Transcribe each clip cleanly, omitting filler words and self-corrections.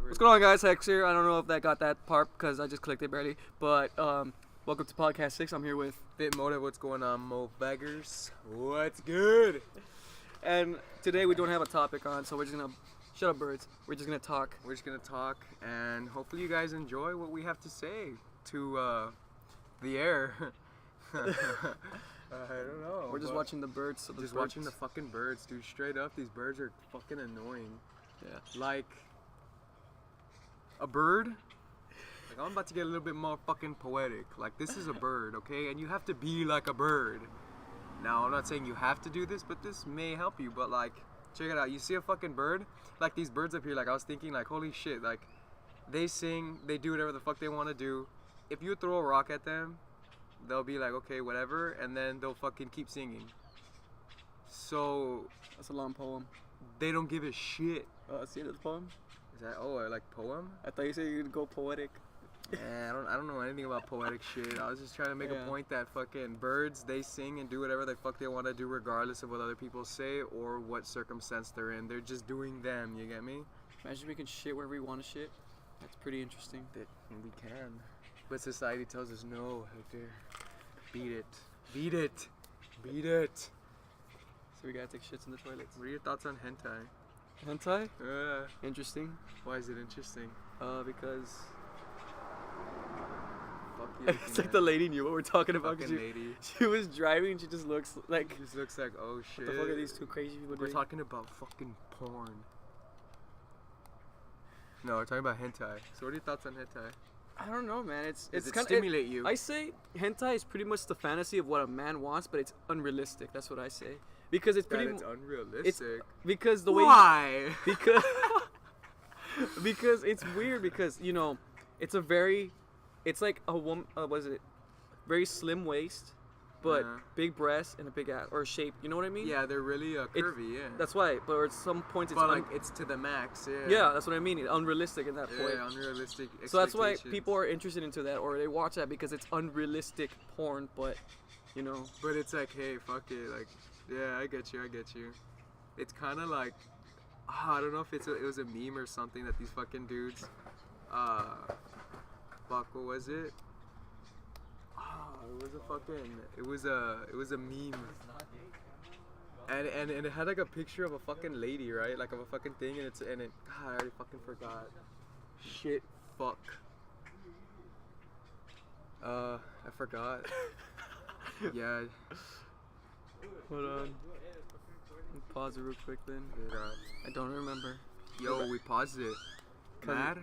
What's going on, guys? Hexs here. I don't know if that got that part because I just clicked it barely. But welcome to podcast 6. I'm here with FitMotiv. What's going on, Mo Beggars? What's good? And today we don't have a topic on, so we're just gonna shut up, birds. We're just gonna talk. We're just gonna talk, and hopefully you guys enjoy what we have to say to the air. I don't know. We're just watching the birds. So just watching the fucking birds, dude. Straight up, these birds are fucking annoying. Yeah. Like a bird. Like I'm about to get a little bit more fucking poetic. Like this is a bird, okay? And you have to be like a bird. Now I'm not saying you have to do this, but this may help you. But like, check it out. You see a fucking bird? Like these birds up here. Like I was thinking, like holy shit. Like they sing, they do whatever the fuck they want to do. If you throw a rock at them, they'll be like, okay, whatever, and then they'll fucking keep singing. So That's a long poem. they don't give a shit. See the poem? Is that I like poem? I thought you said you'd go poetic. I don't know anything about poetic shit. I was just trying to make a point that fucking birds, they sing and do whatever the fuck they want to do regardless of what other people say or what circumstance they're in. They're just doing them, you get me? Imagine we can shit wherever we want to shit. That's pretty interesting. That we can. But society tells us no, Hector. Beat it. Beat it. Beat it. So we gotta take shits in the toilets. What are your thoughts on hentai? Hentai? Interesting. Why is it interesting? Because Fuck you. it's like the lady knew what we're talking about. Fucking lady. She was driving and she just looks like. It just looks like, oh shit. What the fuck are these two crazy people We're doing? talking about fucking porn. No, we're talking about hentai. So what are your thoughts on hentai? I don't know, man. It's Does it kind stimulate you? I say hentai is pretty much the fantasy of what a man wants, but it's unrealistic. That's what I say. Because it's pretty. It's unrealistic. Because the way. Why? Because because it's weird because it's a very, it's like a woman. What is it? Very slim waist, but big breasts and a big ass or shape. You know what I mean? Yeah, they're really curvy. Yeah. That's why. But at some points it's. But like it's to the max. Yeah. Yeah, that's what I mean. It's unrealistic at that point. Yeah, unrealistic. So that's why people are interested into that, or they watch that because it's unrealistic porn. But But it's like, hey, fuck it. Like, yeah, I get you. It's kind of like, I don't know if it was a meme or something that these fucking dudes, fuck, what was it? It was a meme. And it had like a picture of a fucking lady, right? Like of a fucking thing, and God, I already fucking forgot. Shit, fuck. I forgot. Yeah. Hold on. Pause it real quick then. I don't remember. Yo, we paused it. Mad?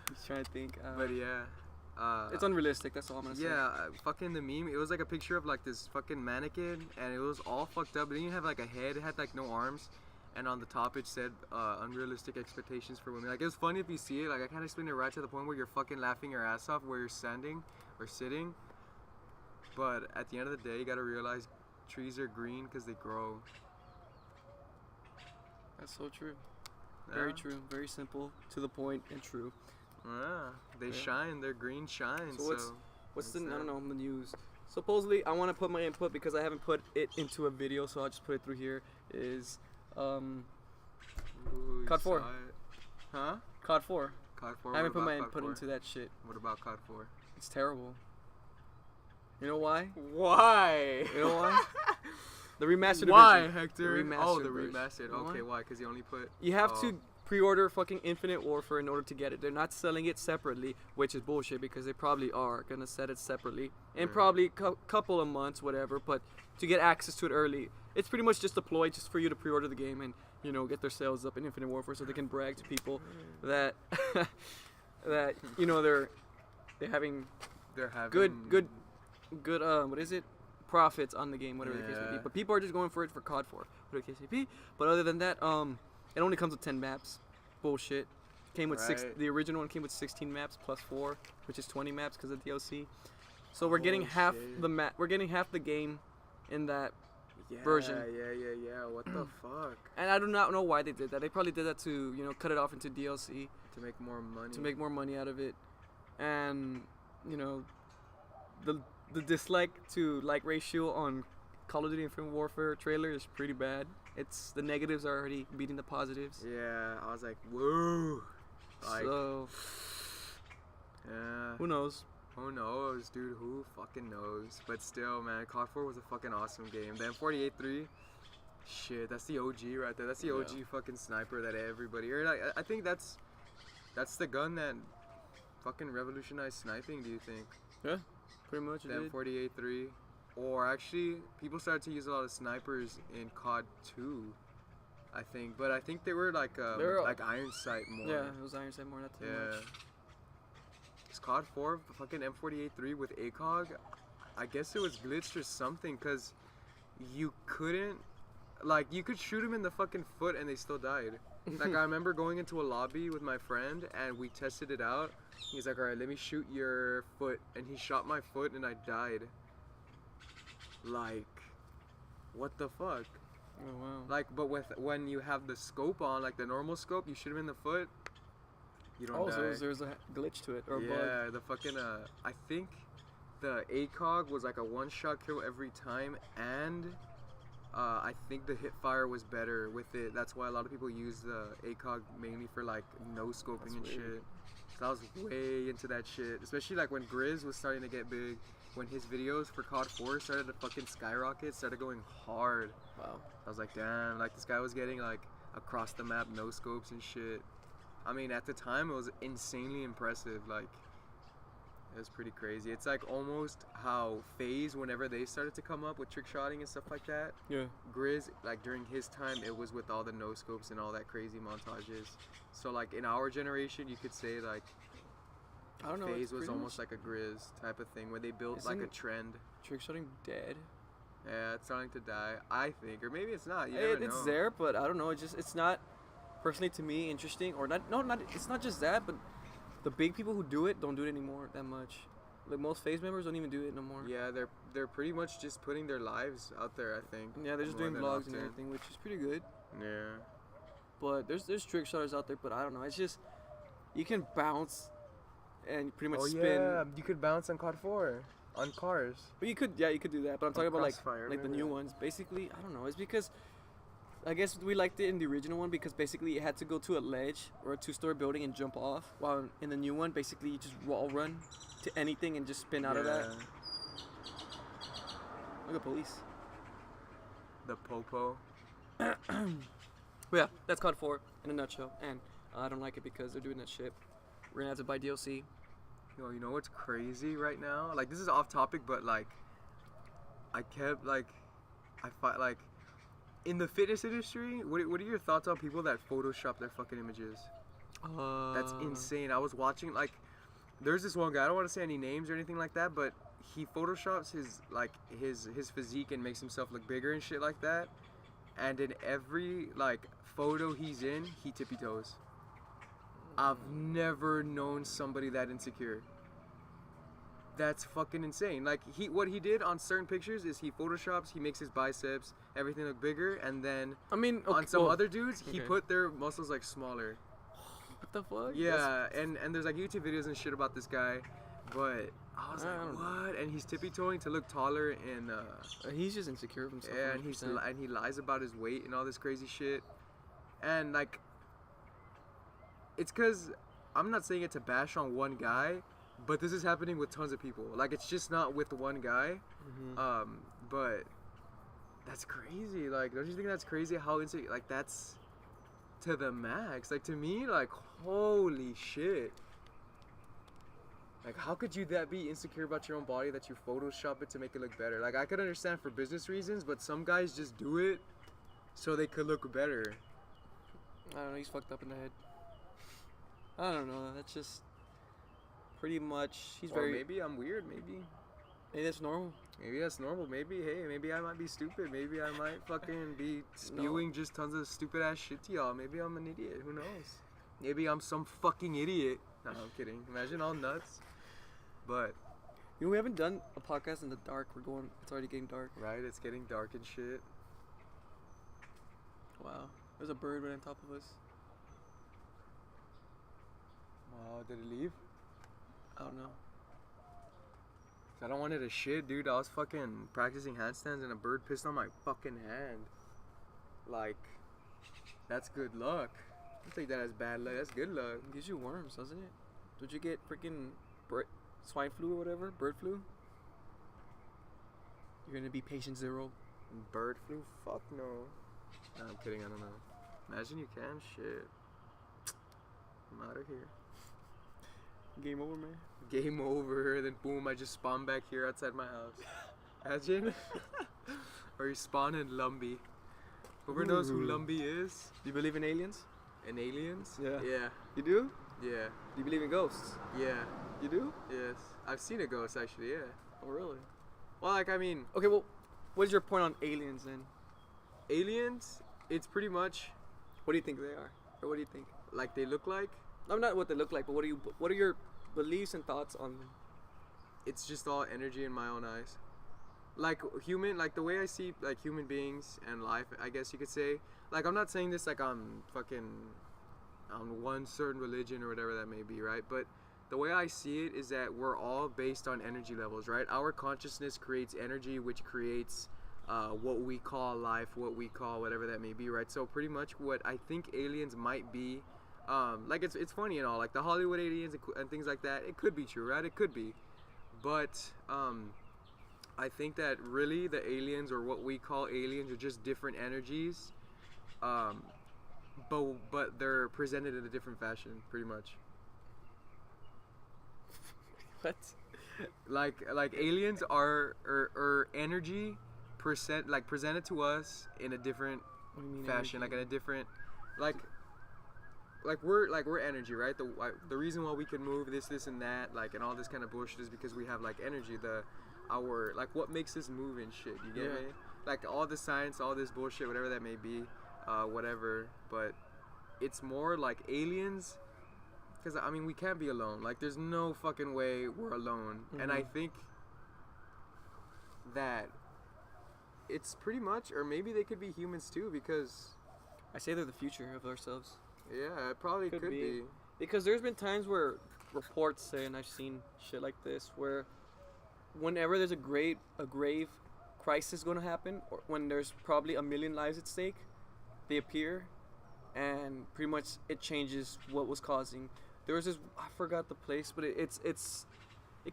He's trying to think. But yeah. It's unrealistic. That's all I'm gonna say. Yeah, fucking the meme. It was like a picture of like this fucking mannequin, and it was all fucked up. It didn't even have like a head. It had like no arms, and on the top it said unrealistic expectations for women. Like it was funny if you see it. Like I can't explain it right to the point where you're fucking laughing your ass off where you're standing or sitting. But at the end of the day, you gotta realize trees are green because they grow. That's so true. Yeah. Very true. Very simple, to the point, and true. Yeah, they shine. Their green shines. So what's the I don't know the news? Supposedly, I want to put my input because I haven't put it into a video, so I'll just put it through here. Is Ooh, COD 4? Huh? COD 4. COD 4. I haven't put my input into that shit. What about COD 4? It's terrible. You know why? Why? You know why? The remastered Why, version. Hector? The remastered Oh, the version. remastered. You know Okay, why? Because you only put. You have to pre-order fucking Infinite Warfare in order to get it. They're not selling it separately, which is bullshit because they probably are gonna set it separately in probably couple of months, whatever. But to get access to it early, it's pretty much just a ploy just for you to pre-order the game and get their sales up in Infinite Warfare so they can brag to people that that they're having good what is it? Profits on the game, whatever the case may be. But people are just going for it for COD 4, whatever the case may be. But other than that, it only comes with 10 maps. Bullshit. Came with the original one came with 16 maps plus 4, which is 20 maps because of DLC. So we're getting half we're getting half the game in that version. Yeah. What the fuck? And I do not know why they did that. They probably did that to cut it off into DLC To make more money. to make more money out of it. And the dislike to like ratio on Call of Duty Infinite Warfare trailer is pretty bad. It's the negatives are already beating the positives. Yeah, I was like, whoa. Like, So yeah. who knows? Who knows, dude? Who fucking knows? But still, man, COD 4 was a fucking awesome game. The M48-3, shit, that's the OG right there. That's the OG fucking sniper that everybody. Or like, I think that's the gun that fucking revolutionized sniping. Do you think? Yeah, pretty much. The M48-3, or actually, people started to use a lot of snipers in COD 2. I think, but I think they were like like iron sight more. Yeah, it was iron sight more, not too much. It's COD 4, fucking M48-3 with ACOG. I guess it was glitched or something, cause you couldn't, like, you could shoot him in the fucking foot and they still died. Like, I remember going into a lobby with my friend and we tested it out. He's like, all right, let me shoot your foot, and he shot my foot and I died. Like, what the fuck? Oh wow. Like, but when you have the scope on, like the normal scope, you shoot him in the foot, you don't die. So there's a glitch to it, or a bug. Yeah, the fucking I think the ACOG was like a one-shot kill every time, and I think the hip fire was better with it. That's why a lot of people use the ACOG mainly for like no scoping and shit. So I was way into that shit, especially like when Grizz was starting to get big. When his videos for COD 4 started to fucking skyrocket, started going hard. Wow. I was like, damn, like this guy was getting like across the map no scopes and shit. I mean, at the time it was insanely impressive. Like, it was pretty crazy. It's like almost how FaZe, whenever they started to come up with trick shotting and stuff like that. Yeah. Grizz, like during his time, it was with all the no scopes and all that crazy montages. So like in our generation, you could say like, I don't know. FaZe was almost like a Grizz type of thing where they built like a trend. Trick shotting dead? Yeah, it's starting to die, I think, or maybe it's not. You never know. It's there, but I don't know. It's not personally to me interesting, or not. No, not. It's not just that, but the big people who do it don't do it anymore that much. Like most FaZe members don't even do it no more. Yeah, they're pretty much just putting their lives out there, I think. Yeah, they're just doing vlogs and everything, which is pretty good. Yeah. But there's trick shotters out there, but I don't know. It's just you can bounce and pretty much spin. Yeah, you could bounce on COD 4 on cars. But you could do that. But I'm talking about like the new that. ones. Basically, I don't know. It's because I guess we liked it in the original one because basically it had to go to a ledge or a 2-story building and jump off. While in the new one, basically you just wall run to anything and just spin out of that. Look at police. The popo. But yeah, that's COD 4 in a nutshell. And I don't like it because they're doing that shit. We're gonna have to buy DLC. Yo, you know what's crazy right now? Like, this is off topic, but like, I kept like, I find like, in the fitness industry, what are your thoughts on people that Photoshop their fucking images? That's insane. I was watching like, there's this one guy. I don't want to say any names or anything like that, but he Photoshops his physique and makes himself look bigger and shit like that. And in every like photo he's in, he tippy toes. I've never known somebody that insecure. That's fucking insane. Like what he did on certain pictures is he photoshops, he makes his biceps, everything look bigger, and then on some other dudes, he put their muscles like smaller. What the fuck? Yeah, and there's like YouTube videos and shit about this guy, but I was like, what? And he's tippy toeing to look taller, and he's just insecure of himself. Yeah, and he lies about his weight and all this crazy shit, and like, it's because I'm not saying it to bash on one guy, but this is happening with tons of people. Like, it's just not with one guy. But that's crazy. Like, don't you think that's crazy how insecure? Like, that's to the max. Like, to me, like, holy shit. Like, how could you be insecure about your own body that you Photoshop it to make it look better? Like, I could understand for business reasons, but some guys just do it so they could look better. I don't know. He's fucked up in the head. I don't know. That's just pretty much. Or maybe I'm weird. Maybe that's normal. Maybe that's normal. Maybe maybe I might be stupid. Maybe I might fucking be spewing just tons of stupid ass shit to y'all. Maybe I'm an idiot. Who knows? Maybe I'm some fucking idiot. No, I'm kidding. Imagine all nuts. But you know, we haven't done a podcast in the dark. It's already getting dark. Right? It's getting dark and shit. Wow. There's a bird right on top of us. Did it leave? I don't know. I don't want it to shit, dude. I was fucking practicing handstands and a bird pissed on my fucking hand. like, that's good luck. I take that as bad luck. That's good luck. It gives you worms, doesn't it? Did you get freaking swine flu or whatever? Bird flu? You're gonna be patient 0. Bird flu? Fuck no. Nah, I'm kidding. I don't know. Imagine you can. Shit. I'm out of here. Game over, man. Game over. Then boom, I just spawn back here outside my house. Imagine. Or you spawn in Lumbee. Whoever knows who Lumbee is. Do you believe in aliens? In aliens? Yeah. Yeah. You do? Yeah. Do you believe in ghosts? Yeah. You do? Yes. I've seen a ghost actually, yeah. Oh, really? Well, like, I mean, Okay, well, what is your point on aliens then? aliens, it's pretty much What do you think they are? Or what do you think? like they look like. No, not what they look like, but what are your beliefs and thoughts on them? It's just all energy in my own eyes. Like the way I see like human beings and life, I guess you could say. Like, I'm not saying this like I'm fucking on one certain religion or whatever that may be, right? But the way I see it is that we're all based on energy levels, right? Our consciousness creates energy, which creates what we call life, what we call whatever that may be, right? So pretty much what I think aliens might be, like it's funny and all, like the Hollywood aliens and things like that. It could be true, right? It could be, but I think that really the aliens, or what we call aliens, are just different energies, but they're presented in a different fashion, pretty much. What? Like aliens are energy presented to us in a different What do you mean fashion, energy? like in a different like we're energy, right? The reason why we can move this and that, like, and all this kind of bullshit is because we have like energy, our like what makes us move and shit, you get me? Like all the science, all this bullshit, whatever that may be, whatever, but it's more like aliens. Because, I mean, we can't be alone. Like, there's no fucking way we're alone. Mm-hmm. And I think that it's pretty much, or maybe they could be humans too, because, I say they're the future of ourselves. yeah, it probably could be. Because there's been times where reports say, and I've seen shit like this, where whenever there's a grave crisis going to happen, or when there's probably 1 million lives at stake, they appear, and pretty much it changes what was causing. There was this, I forgot the place, but it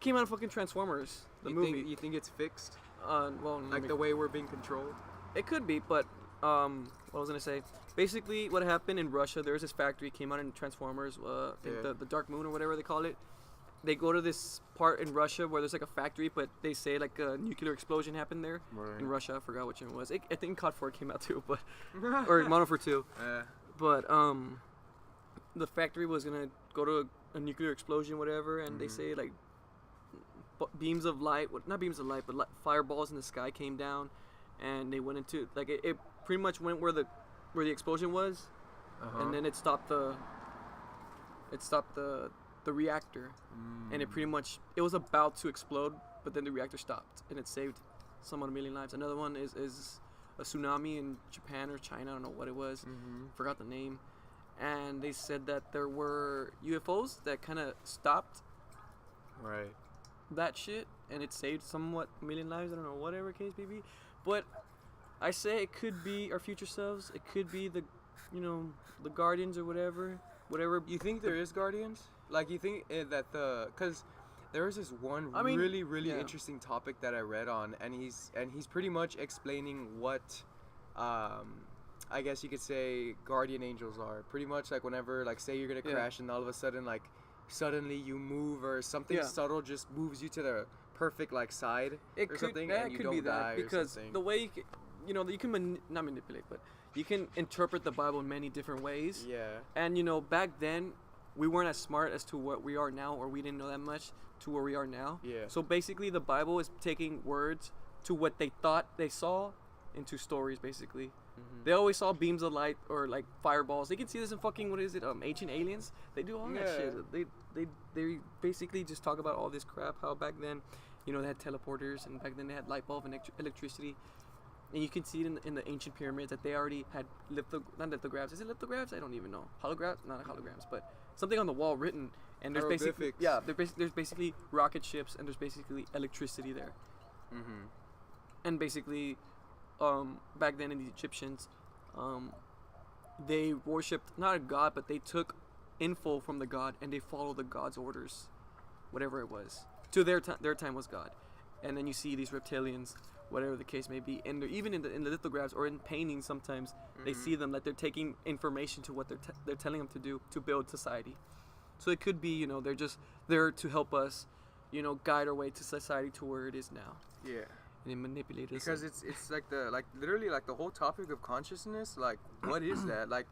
came out of fucking Transformers, the movie. You think it's fixed? Well, Like the way we're being controlled? it could be, but what I was gonna say, basically what happened in Russia, there was this factory, came out in Transformers, I think Yeah. the Dark Moon or whatever they call it. They go to this part in Russia where there's like a factory, but they say like a nuclear explosion happened there in Russia. I forgot which one it was. I think COD 4 came out too, but or Modern Warfare 2. But the factory was gonna go to a nuclear explosion, whatever, and they say like beams of light, not beams of light, but fireballs in the sky came down, and they went into like it pretty much went where the explosion was, and then it stopped the reactor, and it was about to explode, but then the reactor stopped, and it saved somewhat 1 million lives. Another one is a tsunami in Japan or China, I don't know what it was, forgot the name, and they said that there were UFOs that kind of stopped Right. that shit, and it saved somewhat 1 million lives. I don't know, whatever case may be, but I say it could be our future selves. It could be the Guardians or whatever. You think there is Guardians? Like, you think that because there was this one I mean, really yeah. interesting topic that I read on, and he's pretty much explaining what, I guess you could say guardian angels are. Pretty much like whenever, like, say you're gonna crash and all of a sudden, like, suddenly you move or something subtle just moves you to the perfect like side something, and you could don't be die that, because or something. the way you can not manipulate, but you can interpret the Bible in many different ways. Yeah. And back then we weren't as smart as to what we are now, or we didn't know that much to where we are now. Yeah. So basically the Bible is taking words to what they thought they saw into stories, basically. They always saw beams of light or like fireballs. They can see this in fucking, what is it, Ancient Aliens. They do all that shit. They basically just talk about all this crap, how back then, they had teleporters, and back then they had light bulb and electricity. And you can see it in the ancient pyramids that they already had not lithographs. Is it lithographs? I don't even know. Holographs? Not holograms, but something on the wall written. And there's basically there's basically rocket ships, and there's basically electricity there. And basically, back then in the Egyptians, they worshipped not a god, but they took info from the god and they followed the god's orders, whatever it was. To their time was God. And then you see these reptilians, whatever the case may be, and even in the lithographs or in paintings, sometimes they see them like they're taking information to what they're telling them to do to build society. So it could be, you know, they're just there to help us, you know, guide our way to society to where it is now. Yeah. And they manipulate us. Because it's like literally like the whole topic of consciousness, like what is that? Like,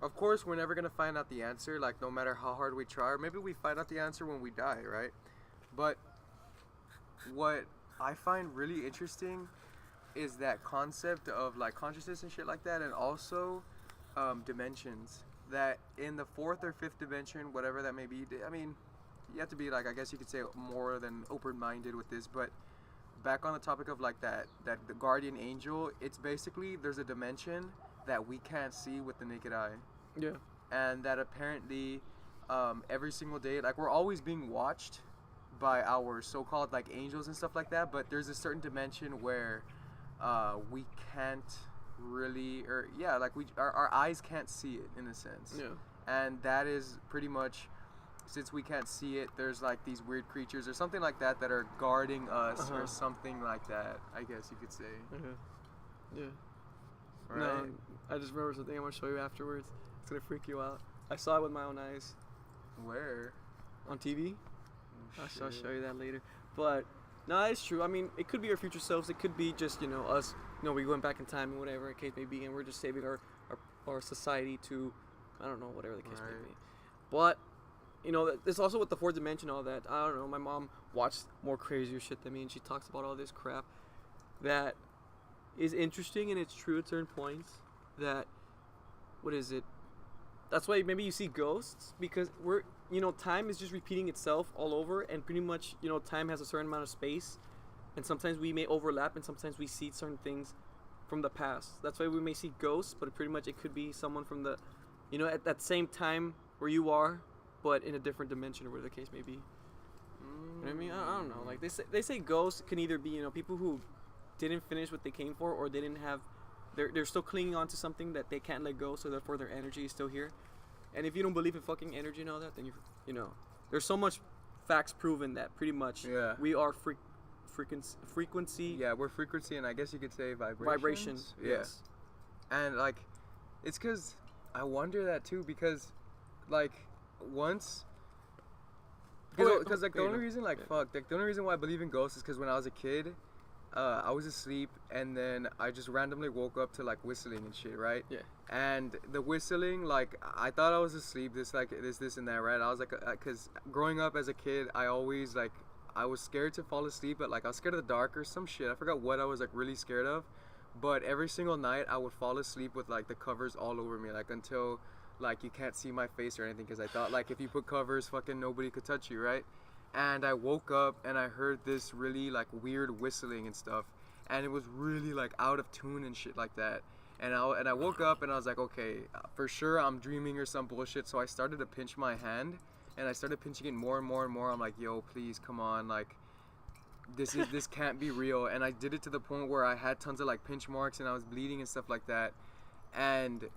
of course we're never gonna find out the answer, like no matter how hard we try, or maybe we find out the answer when we die, right? But what I find really interesting is that concept of like consciousness and shit like that, and also dimensions. That in the fourth or fifth dimension, whatever that may be, I mean, you have to be like, I guess you could say more than open-minded with this, but back on the topic of like that the guardian angel, it's basically there's a dimension that we can't see with the naked eye. Yeah. And that apparently every single day, like we're always being watched by our so-called like angels and stuff like that, but there's a certain dimension where we can't really, or yeah, like our eyes can't see it in a sense. Yeah. And that is pretty much, since we can't see it, there's like these weird creatures or something like that that are guarding us or something like that, I guess you could say. Yeah. Right? No, I just remember something I want to show you afterwards. It's gonna freak you out. I saw it with my own eyes. Where? On TV. Oh, I'll show you that later. But no, it's true. I mean, it could be our future selves. It could be just, you know, us. You know, we going back in time and whatever the case may be, and we're just saving our society to, I don't know, whatever the case may be. But you know, there's also with the fourth dimension, all that. I don't know. My mom watched more crazier shit than me, and she talks about all this crap that is interesting and it's true at certain points. That, what is it? That's why maybe you see ghosts, because we're, you know, time is just repeating itself all over, and pretty much, you know, time has a certain amount of space, and sometimes we may overlap, and sometimes we see certain things from the past. That's why we may see ghosts, but pretty much it could be someone from the, you know, at that same time where you are, but in a different dimension, or whatever the case may be. You know what I mean? I don't know. Like they say ghosts can either be, you know, people who didn't finish what they came for, or they didn't have, they're still clinging on to something that they can't let go, so therefore their energy is still here. And if you don't believe in fucking energy and all that, then you know, there's so much facts proven that pretty much we are frequency. Yeah, we're frequency, and I guess you could say vibrations. Vibration. Yes. And like, it's because I wonder that too, because like once. Because like the only reason the only reason why I believe in ghosts is because when I was a kid, I was asleep and then I just randomly woke up to like whistling and shit, right? Yeah. And the whistling, like I thought I was asleep, this and that, right? I was like, because growing up as a kid, I always like, I was scared to fall asleep, but like I was scared of the dark or some shit. I forgot what I was like really scared of, but every single night I would fall asleep with like the covers all over me, like until like you can't see my face or anything, because I thought like if you put covers, fucking nobody could touch you, right? And I woke up and I heard this really like weird whistling and stuff, and it was really like out of tune and shit like that. And I woke up and I was like, okay, for sure I'm dreaming or some bullshit. So I started to pinch my hand, and I started pinching it more and more and more. I'm like, yo, please come on, like this can't be real. And I did it to the point where I had tons of like pinch marks and I was bleeding and stuff like that. And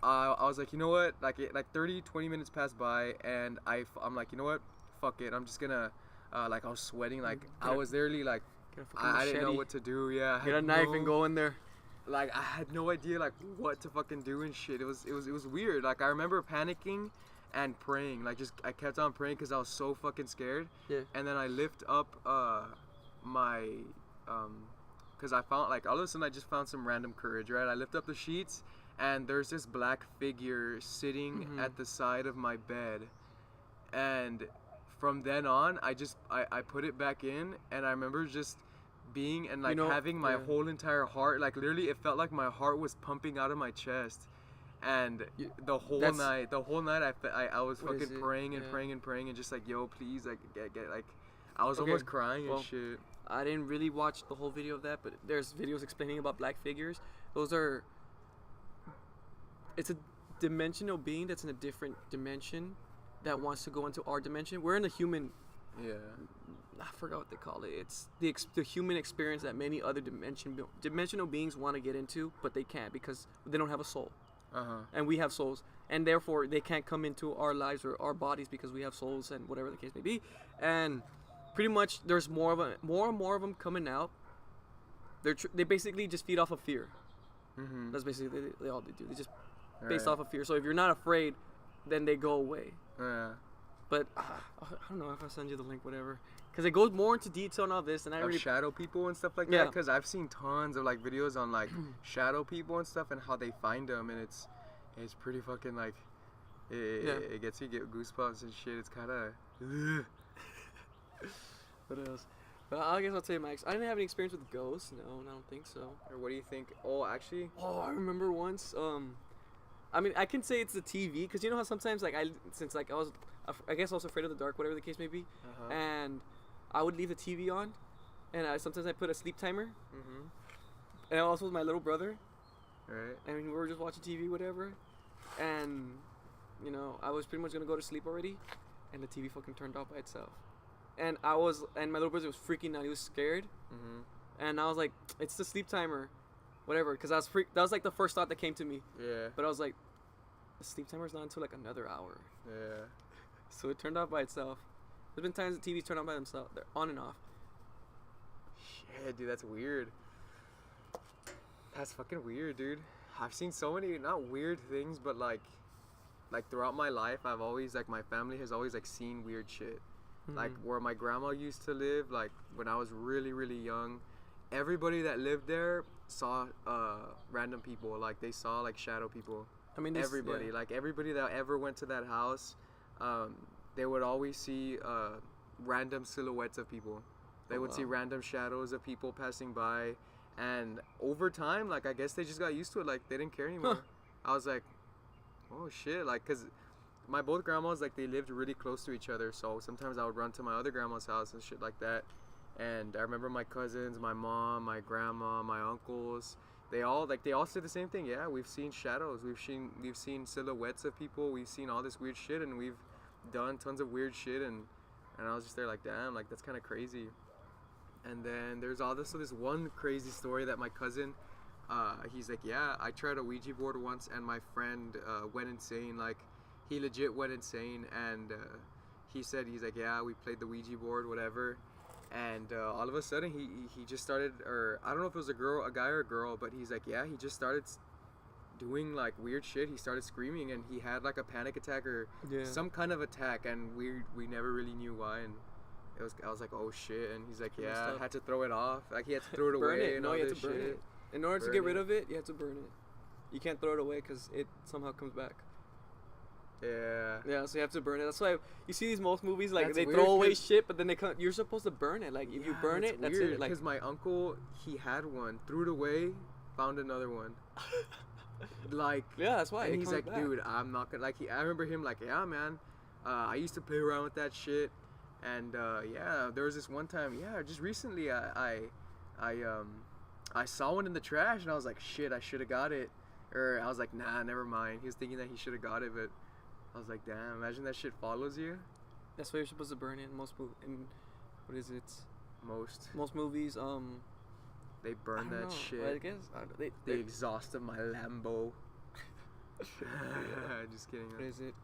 I was like, you know what, like 30-20 minutes passed by, and I'm like, you know what, fuck it, I'm just gonna like I was sweating, like I was literally like I didn't know what to do. Yeah, get a knife and go in there. Like I had no idea like what to fucking do and shit. It was weird. Like I remember panicking and praying, like just I kept on praying because I was so fucking scared. Yeah. And then I lift up my because I found like all of a sudden I just found some random courage, right? I lift up the sheets and there's this black figure sitting at the side of my bed, and from then on I put it back in, and I remember just being and like, you know, having my whole entire heart, like literally it felt like my heart was pumping out of my chest. And the whole night I was fucking praying and praying and praying and just like, yo, please, like get like I was almost crying and shit. I didn't really watch the whole video of that, but there's videos explaining about black figures. It's a dimensional being that's in a different dimension that wants to go into our dimension. We're in a human Yeah. I forgot what they call it. It's the human experience that many other dimensional beings want to get into, but they can't because they don't have a soul. And we have souls, and therefore they can't come into our lives or our bodies because we have souls and whatever the case may be. And pretty much there's more and more of them coming out. They basically just feed off of fear. That's basically they all they do. They just based off of fear. So if you're not afraid, then they go away. Yeah. But I don't know if I send you the link, whatever, because it goes more into detail and all this, and I really shadow people and stuff like that. Because I've seen tons of like videos on like shadow people and stuff and how they find them, and it's pretty fucking like it gets you get goosebumps and shit. It's kind of. What else? But I guess I'll tell you my I didn't have any experience with ghosts. No, I don't think so. Or what do you think? Oh, actually. Oh, I remember once. I mean, I can say it's the TV because you know how sometimes like I guess I was afraid of the dark, whatever the case may be, and I would leave the TV on, and sometimes I put a sleep timer, and also with my little brother, right? And we were just watching TV, whatever, and you know I was pretty much gonna go to sleep already, and the TV fucking turned off by itself, and my little brother was freaking out, he was scared, and I was like, it's the sleep timer, whatever, because that was like the first thought that came to me, but I was like, the sleep timer's not until like another hour, so it turned off by itself. There's been times the TVs turn on by themselves. They're on and off. Shit, dude, that's weird. That's fucking weird, dude. I've seen so many, not weird things, but like throughout my life, I've always, like, my family has always, like, seen weird shit. Like, where my grandma used to live, like, when I was really, really young, everybody that lived there saw random people. Like, they saw, like, shadow people. I mean, everybody. Like, everybody that ever went to that house, they would always see random silhouettes of people. They would see random shadows of people passing by, and over time, like, I guess they just got used to it. Like, they didn't care anymore. I was like, oh shit, like, cause my both grandmas, like, they lived really close to each other, so sometimes I would run to my other grandma's house and shit like that. And I remember my cousins, my mom, my grandma, my uncles, they all said the same thing. Yeah, we've seen shadows, we've seen silhouettes of people, we've seen all this weird shit, and we've done tons of weird shit, and I was just there like, damn, like, that's kind of crazy. And then there's this one crazy story that my cousin, he's like, yeah, I tried a Ouija board once, and my friend went insane. Like, he legit went insane, and he's like, yeah, we played the Ouija board, whatever, and all of a sudden he just started, or I don't know if it was a guy or a girl, but he's like, yeah, he just started doing like weird shit. He started screaming, and he had like a panic attack or some kind of attack, and we never really knew why, and I was like, oh shit. And he's like, yeah, I had to throw it off, like, he had to throw it away. No, you had to burn it. In order to get rid of it, you have to burn it. You can't throw it away because it somehow comes back. Yeah, so you have to burn it. That's why you see these most movies, like, they throw away shit, but then you're supposed to burn it. Like, if you burn it, that's it. Like, because my uncle, he had one, threw it away, found another one. Like, yeah, that's why. And he's like, back. Dude, I'm not gonna, like, I remember him like, yeah, man, I used to play around with that shit, and yeah, there was this one time, just recently, I saw one in the trash, and I was like, shit, I should have got it, or I was like, nah, never mind. He was thinking that he should have got it, but I was like, damn, imagine that shit follows you. That's why you're supposed to burn it in most what is it? Most movies, they burn that shit. I guess the exhaust of my Lambo. Just kidding. What is it?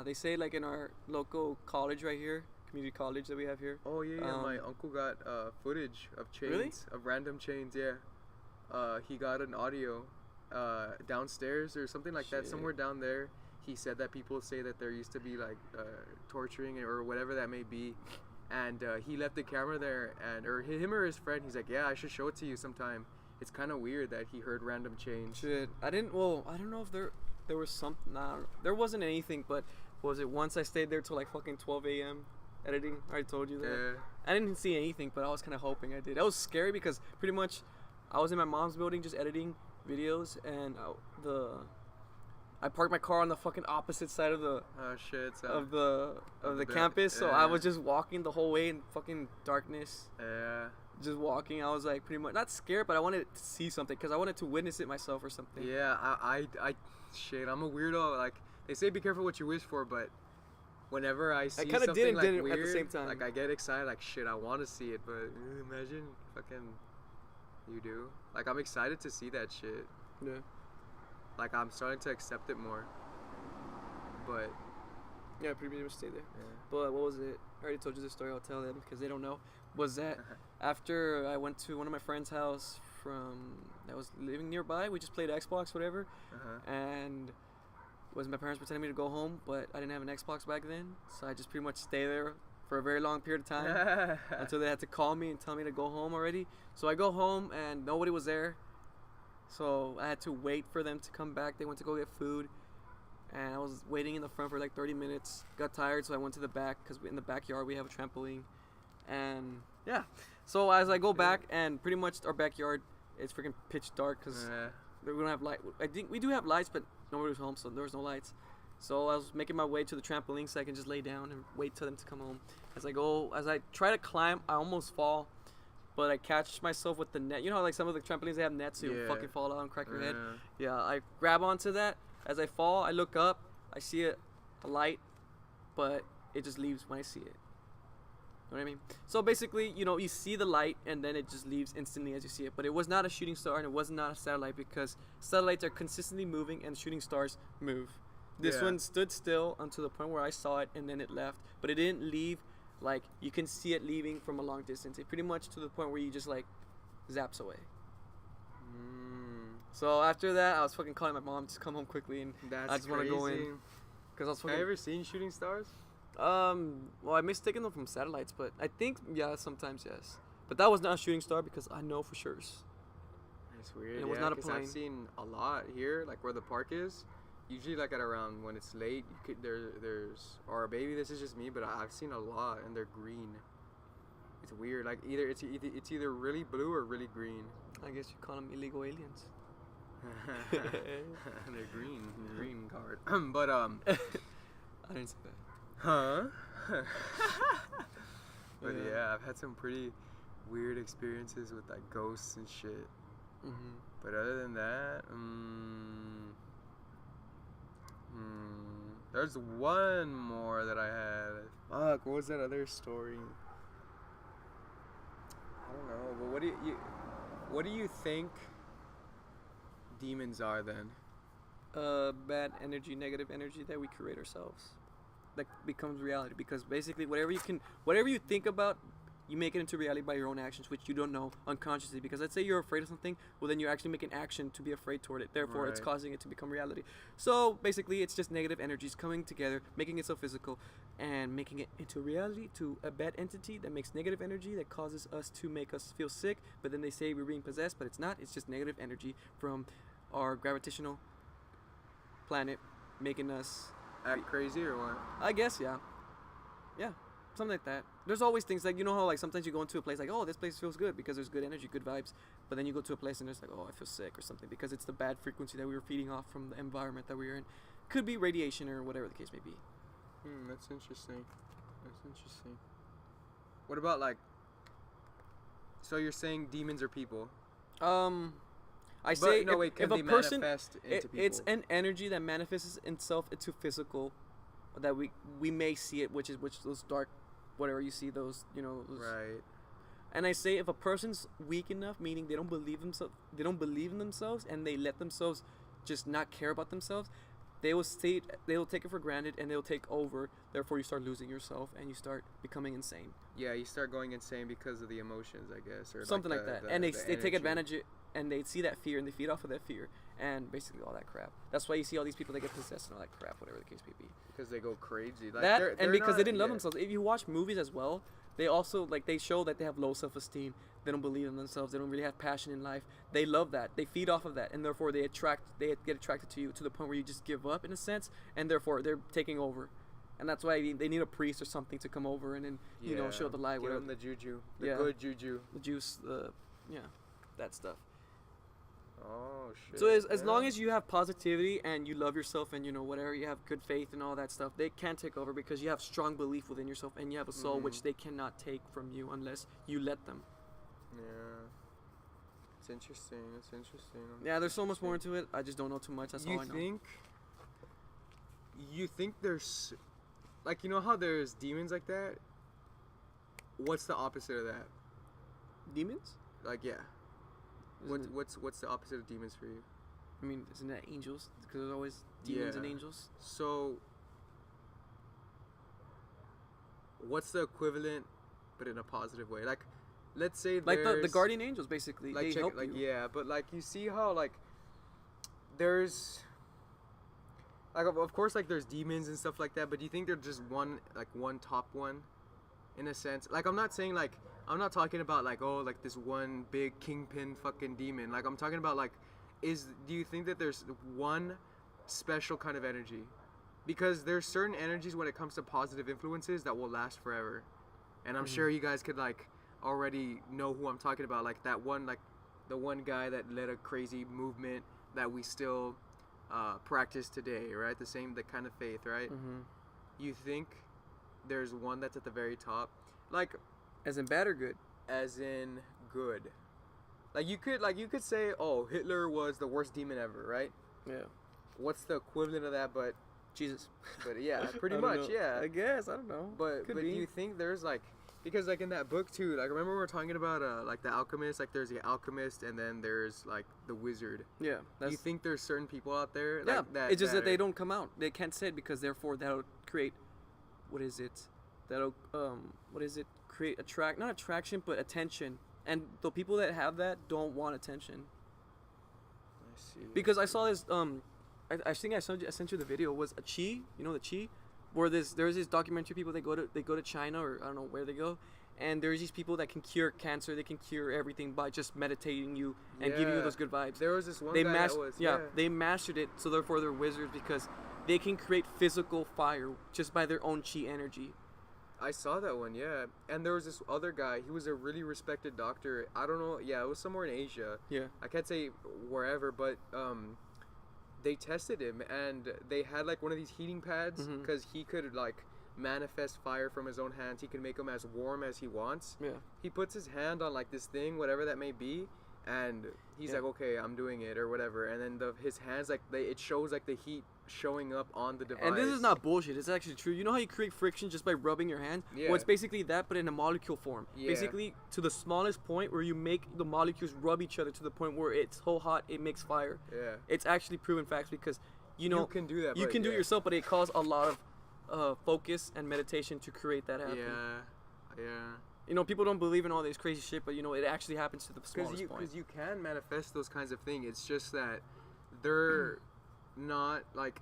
They say, like, in our local college right here, community college that we have here. Oh yeah, my uncle got footage of chains, really? Of random chains. Yeah, he got an audio downstairs or something like that, somewhere down there. He said that people say that there used to be, like, torturing or whatever that may be, and he left the camera there, or him or his friend, he's like, yeah, I should show it to you sometime. It's kind of weird that he heard random chains. Shit, I don't know if there was something. Nah, there wasn't anything, but was it once I stayed there till like fucking 12 a.m. editing? I already told you that. Yeah. I didn't see anything, but I was kind of hoping I did. That was scary because pretty much I was in my mom's building just editing videos, and I parked my car on the fucking opposite side of the of the campus, so I was just walking the whole way in fucking darkness. Yeah. Just walking, I was like pretty much not scared, but I wanted to see something because I wanted to witness it myself or something. Yeah, I'm a weirdo. Like, they say be careful what you wish for, but whenever I see kinda something did and like didn't weird, at the same time. like I get excited, like shit, I want to see it, but imagine fucking you do. Like I'm excited to see that shit. Yeah. Like I'm starting to accept it more. But Yeah, pretty much stay there. yeah. But what was it? I already told you this story. I'll tell them because they don't know. Was that after I went to one of my friend's house that was living nearby, we just played Xbox, whatever, and was my parents were telling me to go home, but I didn't have an Xbox back then, so I just pretty much stay there for a very long period of time until they had to call me and tell me to go home already. So I go home and nobody was there, so I had to wait for them to come back. They went to go get food. And I was waiting in the front for like 30 minutes. Got tired, so I went to the back because in the backyard we have a trampoline. And yeah, so as I go back, and pretty much our backyard is freaking pitch dark because we don't have light. I think we do have lights, but nobody was home, so there was no lights. So I was making my way to the trampoline so I can just lay down and wait till them to come home. As I try to climb, I almost fall, but I catch myself with the net. You know how like some of the trampolines they have nets, so you fucking fall out and crack your head. Yeah, I grab onto that. As I fall, I look up, I see a light, but it just leaves when I see it. You know what I mean? So basically, you see the light, and then it just leaves instantly as you see it. But it was not a shooting star, and it was not a satellite, because satellites are consistently moving, and shooting stars move. This one stood still until the point where I saw it, and then it left. But it didn't leave, like, you can see it leaving from a long distance. It pretty much to the point where you just, like, zaps away. So after that, I was fucking calling my mom to come home quickly, and I just want to go in. Cause I was fucking. Have you ever seen shooting stars? Well, I mistaken them from satellites, but I think sometimes yes. But that was not a shooting star because I know for sure. That's weird. And it was not a plane. I've seen a lot here, like where the park is. Usually, like at around when it's late, there's or maybe this is just me, but I've seen a lot, and they're green. It's weird. Like it's either really blue or really green. I guess you call them illegal aliens. They're green card. But I didn't say that. Huh? But yeah, I've had some pretty weird experiences with like ghosts and shit. But other than that, there's one more that I had. Fuck, what was that other story? I don't know, but what do you think demons are then? Bad energy, negative energy that we create ourselves. That becomes reality, because basically whatever you think about, you make it into reality by your own actions, which you don't know unconsciously. Because let's say you're afraid of something, well then you actually make an action to be afraid toward it. Therefore, it's causing it to become reality. So basically, it's just negative energies coming together, making it so physical, and making it into reality to a bad entity that makes negative energy that causes us to make us feel sick. But then they say we're being possessed, but it's not. It's just negative energy from our gravitational planet making us act crazy or what? I guess, yeah, something like that. There's always things like, how like sometimes you go into a place like, oh, this place feels good because there's good energy, good vibes, but then you go to a place and there's like, oh, I feel sick or something because it's the bad frequency that we were feeding off from the environment that we were in. Could be radiation or whatever the case may be. That's interesting. What about like, so you're saying demons are people? If a person, it's an energy that manifests itself into physical, that we may see it, which those dark, whatever you see, those, right. And I say if a person's weak enough, meaning they don't believe in themselves, and they let themselves just not care about themselves, they will take it for granted and they'll take over. Therefore, you start losing yourself and you start becoming insane. Yeah, you start going insane because of the emotions, I guess, or something like that. And they take advantage of it, and they see that fear and they feed off of that fear and basically all that crap. That's why you see all these people that get possessed and all that crap, whatever the case may be. Because they go crazy. Like that, and because they didn't love themselves. If you watch movies as well, they also they show that they have low self-esteem. They don't believe in themselves. They don't really have passion in life. They love that. They feed off of that, and therefore they get attracted to you to the point where you just give up in a sense, and therefore they're taking over. And that's why they need a priest or something to come over and then show the light. Give them the juju, good juju, the juice, that stuff. Oh shit. So as long as you have positivity and you love yourself and whatever, you have good faith and all that stuff, they can't take over because you have strong belief within yourself and you have a soul which they cannot take from you unless you let them. Yeah. It's interesting. Yeah, there's so much more into it. I just don't know too much. That's all I know. You think there's like, you know how there's demons like that? What's the opposite of that? Demons? Like, yeah. Isn't What's the opposite of demons for you? I mean, isn't that angels? Because there's always demons and Yeah. angels. So, what's the equivalent, but in a positive way? Like, let's say Like the there's- guardian angels, basically. like they check, help like you. yeah, but like you see how like there's like of course like there's demons and stuff like that, but do you think they're just one top one in a sense? Like I'm not saying like I'm not talking about like oh like this one big kingpin fucking demon. Like I'm talking about like do you think that there's one special kind of energy? Because there's certain energies when it comes to positive influences that will last forever. And I'm sure you guys could like already know who I'm talking about, like that one, like the one guy that led a crazy movement that we still practice today, right? The kind of faith, right? Mm-hmm. You think there's one that's at the very top, like As in bad or good? as in good. Like you could say, oh, Hitler was the worst demon ever, right? Yeah. What's the equivalent of that? But Jesus. yeah, pretty I don't much, know. yeah. I guess. I don't know. But Could do be. you think there's like because like in that book too, like remember we were talking about like the alchemist, like there's the alchemist and then there's like the wizard. Yeah. Do you think there's certain people out there Yeah. like that? It's just that they are- don't come out. They can't say it because therefore that'll create. What is it? That'll What is it? Create not attraction, but attention. And the people that have that don't want attention. I see. Because I saw this I think I sent you the video was a chi, you know the chi, where there's this documentary people they go to China or I don't know where they go, and there's these people that can cure cancer, they can cure everything by just meditating you and giving you Yeah. those good vibes. There was this one They guy mas- that was they mastered it, so therefore they're wizards because they can create physical fire just by their own chi energy. I saw that one, yeah. And there was this other guy. He was a really respected doctor. I don't know. Yeah, it was somewhere in Asia. Yeah. I can't say wherever, but they tested him and they had like one of these heating pads Mhm. because he could like manifest fire from his own hands. He can make them as warm as he wants. Yeah. He puts his hand on like this thing, whatever that may be, and he's Yeah. like, okay, I'm doing it or whatever. And then his hands like it shows like the heat showing up on the device. And this is not bullshit. It's actually true. You know how you create friction just by rubbing your hand? Yeah. Well, it's basically that, but in a molecule form. Yeah. Basically, to the smallest point where you make the molecules rub each other to the point where it's so hot it makes fire. Yeah. It's actually proven facts because, you know, you can do that. you but can do it yeah. yourself, but it calls a lot of focus and meditation to create that happen. Yeah. Yeah. You know, people don't believe in all this crazy shit, but you know, it actually happens to the smallest point. Because you can manifest those kinds of things. It's just that they're not like.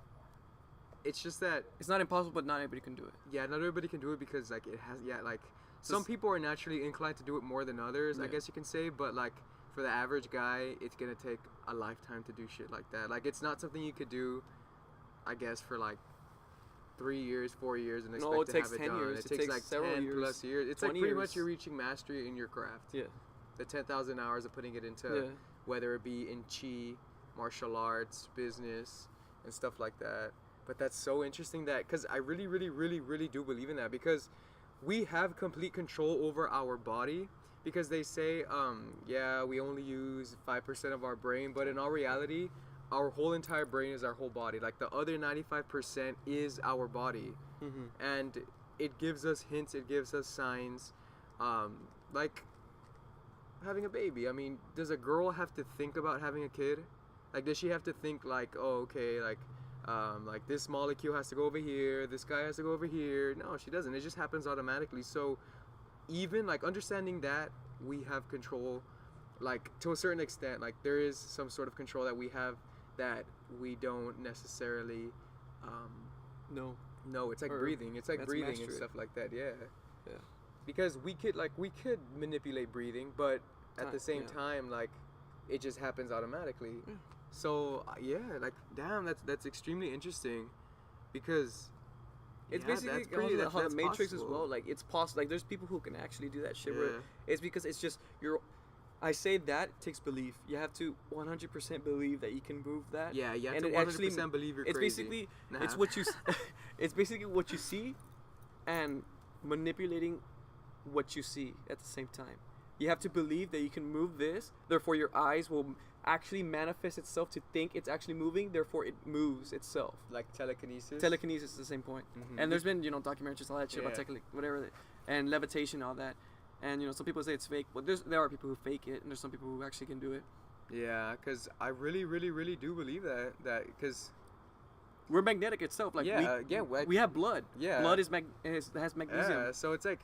It's just that It's not impossible, but not everybody can do it. yeah, not everybody can do it because like it has like some people are naturally inclined to do it more than others. I Yeah. guess you can say, but like for the average guy, it's gonna take a lifetime to do shit like that. Like it's not something you could do, I guess, for like 3 years, 4 years, and expect No, it to takes have it 10 done. years. It It takes takes like several 10 years, plus years. It's like 20 pretty much years. you're reaching mastery in your craft. Yeah. The 10,000 hours of putting it into Yeah. whether it be in chi, martial arts, business, and stuff like that. But that's so interesting that because I really, really, really, really do believe in that because we have complete control over our body because they say, yeah, we only use 5% of our brain, but in all reality, our whole entire brain is our whole body. Like the other 95% is our body. Mm-hmm. And it gives us hints, it gives us signs, like having a baby. I mean, does a girl have to think about having a kid? Like, does she have to think like, oh, okay, like this molecule has to go over here, this guy has to go over here? No, she doesn't. It just happens automatically. So even like understanding that we have control, like to a certain extent, like there is some sort of control that we have that we don't necessarily No. no, it's like Or breathing. It's like that's breathing and mastery. stuff like that. Yeah. Yeah. Because we could manipulate breathing, but at the same Yeah. time, like it just happens automatically. Yeah. So yeah, like damn, that's extremely interesting, because It's yeah, basically that's pretty- how the that's Matrix as possible. well. Like it's possible. Like there's people who can actually do that shit. Yeah. Where it's because it's just I say that takes belief. You have to 100% believe that you can move that. Yeah, you have and to it 100% actually- believe you're It's crazy. basically Nah. it's what you it's basically what you see, and manipulating what you see at the same time. You have to believe that you can move this. Therefore, your eyes will actually manifests itself to think it's actually moving. Therefore, it moves itself. Like telekinesis. Telekinesis is the same point. Mhm. And there's been documentaries all that shit about Yeah. whatever, and levitation, all that. And some people say it's fake. Well, there are people who fake it, and there's some people who actually can do it. Yeah, because I really, really, really do believe that because We're magnetic itself. Like we have blood. Yeah. Blood has magnesium. yeah. So it's like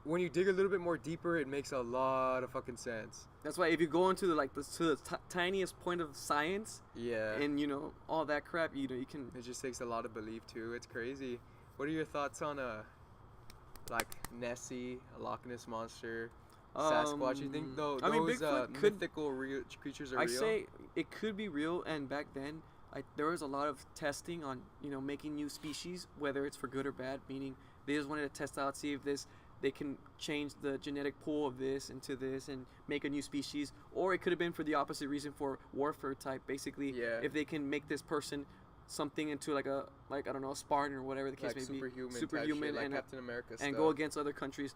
when you dig a little bit more deeper, it makes a lot of fucking sense. That's why if you go into the tiniest point of science, Yeah. and all that crap, you can. It just takes a lot of belief too. It's crazy. What are your thoughts on like Nessie, a Loch Ness monster, Sasquatch? You think those Bigfoot mythical creatures are real? I say it could be real, and back then, there was a lot of testing on making new species, whether it's for good or bad. Meaning they just wanted to test out, see if they can change the genetic pool of this into this and make a new species, or it could have been for the opposite reason, for warfare type. Basically, if they can make this person something into like a Spartan or whatever the case may be, superhuman, like and Captain America and go against other countries.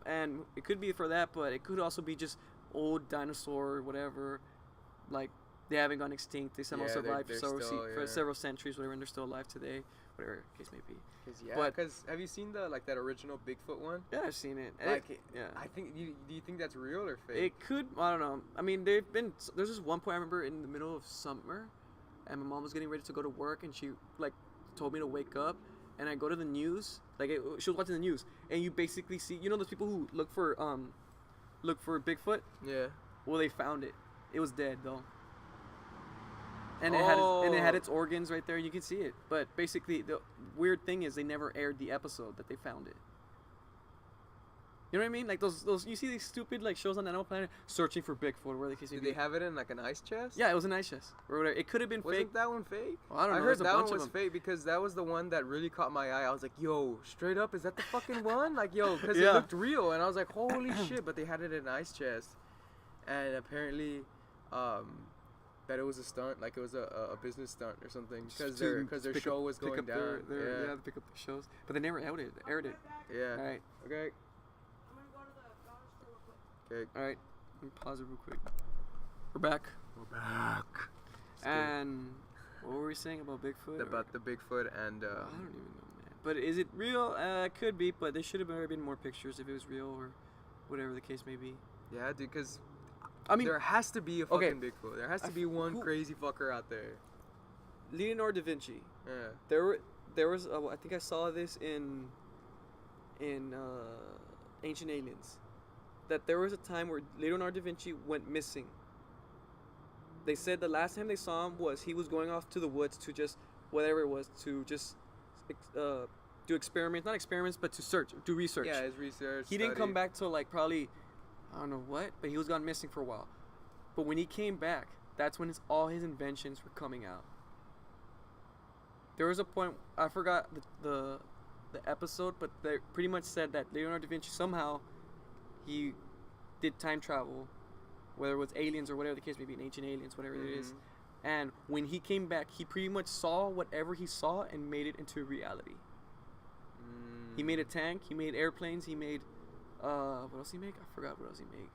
And it could be for that, but it could also be just old dinosaur or whatever. Like they haven't gone extinct. They somehow survived for several centuries, whatever, and they're still alive today, whatever the case may be. Because have you seen that original Bigfoot one? Yeah, I've seen it. I think. Do you think that's real or fake? It could. I don't know. I mean, there's this one point I remember in the middle of summer, and my mom was getting ready to go to work, and she told me to wake up, and I go to the news. She was watching the news, and you basically see those people who look for Bigfoot. Yeah. Well, they found it. It was dead though. And it had its organs right there. You can see it. But basically, the weird thing is they never aired the episode that they found it. You know what I mean? Like those you see these stupid shows on Animal Planet searching for Bigfoot, where they can see. Did they have it in like an ice chest? Yeah, it was an ice chest. Or whatever. It could have been fake. Wasn't that one fake? Well, I don't know. I heard that one was fake because that was the one that really caught my eye. I was like, yo, straight up, is that the fucking one? Like, yo, because it looked real, and I was like, holy shit! But they had it in an ice chest, and apparently, that it was a stunt, like it was a business stunt or something, because their show was going down. To pick up the shows, but they never aired it. Yeah. All right. Okay. Okay. All right. Let me pause it real quick. We're back. And what were we saying about Bigfoot? About the Bigfoot and. I don't even know, man. But is it real? It could be, but there should have been more pictures if it was real or whatever the case may be. Yeah, dude, because. I mean, there has to be a fucking Bigfoot. There has to be one crazy fucker out there. Leonardo da Vinci. Yeah. There was I think I saw this in Ancient Aliens, that there was a time where Leonardo da Vinci went missing. They said the last time they saw him was he was going off to the woods to just whatever it was to just do experiments, not experiments, but to do research. Yeah, his research. He didn't come back till probably. I don't know what, but he was gone missing for a while. But when he came back, that's when all his inventions were coming out. There was a point, I forgot the episode, but they pretty much said that Leonardo da Vinci somehow he did time travel, whether it was aliens or whatever the case may be, Ancient Aliens, whatever it is. And when he came back, he pretty much saw whatever he saw and made it into reality. He made a tank, he made airplanes, he made what else he make? I forgot what else he make.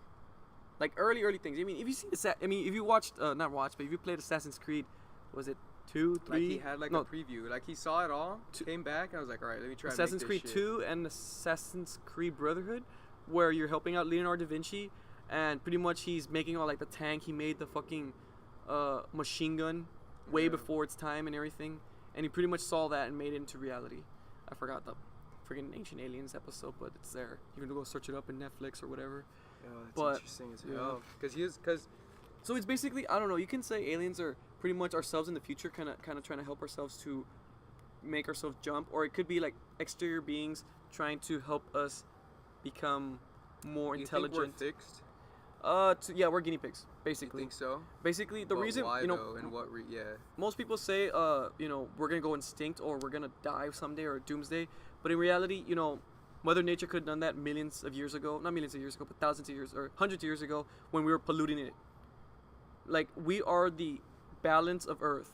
Like early things. I mean, if you see if you watched but if you played Assassin's Creed, was it 2, 3? Like he had a preview. Like he saw it all, came back, and I was like, all right, let me try. Assassin's Creed 2 and Assassin's Creed Brotherhood, where you're helping out Leonardo da Vinci, and pretty much he's making all the tank. He made the fucking machine gun way before its time and everything, and he pretty much saw that and made it into reality. I forgot the freaking Ancient Aliens episode, but it's there. You can go search it up in Netflix or whatever. That's interesting as hell. So it's basically, I don't know. You can say aliens are pretty much ourselves in the future, kind of trying to help ourselves to make ourselves jump, or it could be like exterior beings trying to help us become more intelligent. You think we're fixed? We're guinea pigs, basically. You think so? Basically, the reason, why, though, and what most people say, we're gonna go extinct or we're gonna die someday or doomsday, but in reality, Mother Nature could have done that millions of years ago, not millions of years ago, but thousands of years or hundreds of years ago when we were polluting it. Like, we are the balance of Earth.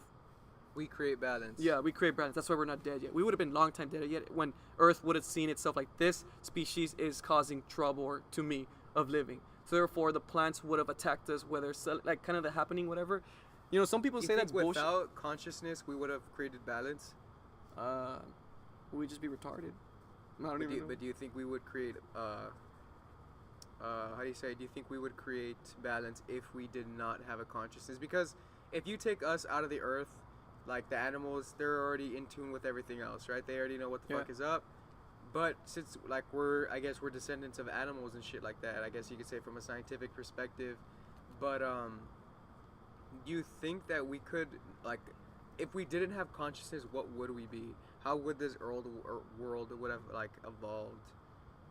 We create balance. Yeah, we create balance. That's why we're not dead yet. We would have been long time dead yet when Earth would have seen itself like this species is causing trouble to me of living. So therefore the plants would have attacked us, whether like kind of the happening, whatever. You know, some people You say think that's bullshit. without consciousness, we would have created balance? We'd just be retarded. I don't But even know. do you think we would create how do you say? Do you think we would create balance if we did not have a consciousness? Because if you take us out of the earth, like the animals, they're already in tune with everything else, right? They already know what the fuck is up. But since like I guess we're descendants of animals and shit like that. I guess you could say from a scientific perspective. But do you think that we could, like, if we didn't have consciousness, what would we be? How would this world would have like evolved,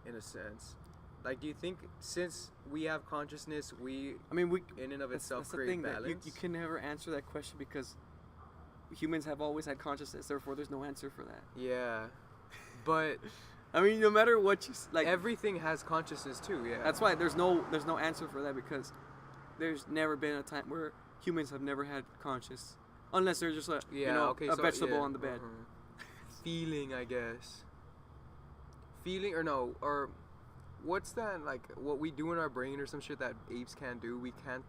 in a sense? Like, do you think since we have consciousness, we in and of itself that's the create thing balance? that you can never answer that question because humans have always had consciousness. Therefore, there's no answer for that. Yeah, but I mean, no matter what you like, everything has consciousness too. Yeah, that's why there's no answer for that because there's never been a time where humans have never had conscious, unless they're just a vegetable on the bed. Feeling, I guess. Feeling or what's that, like what we do in our brain or some shit that apes can't do? We can't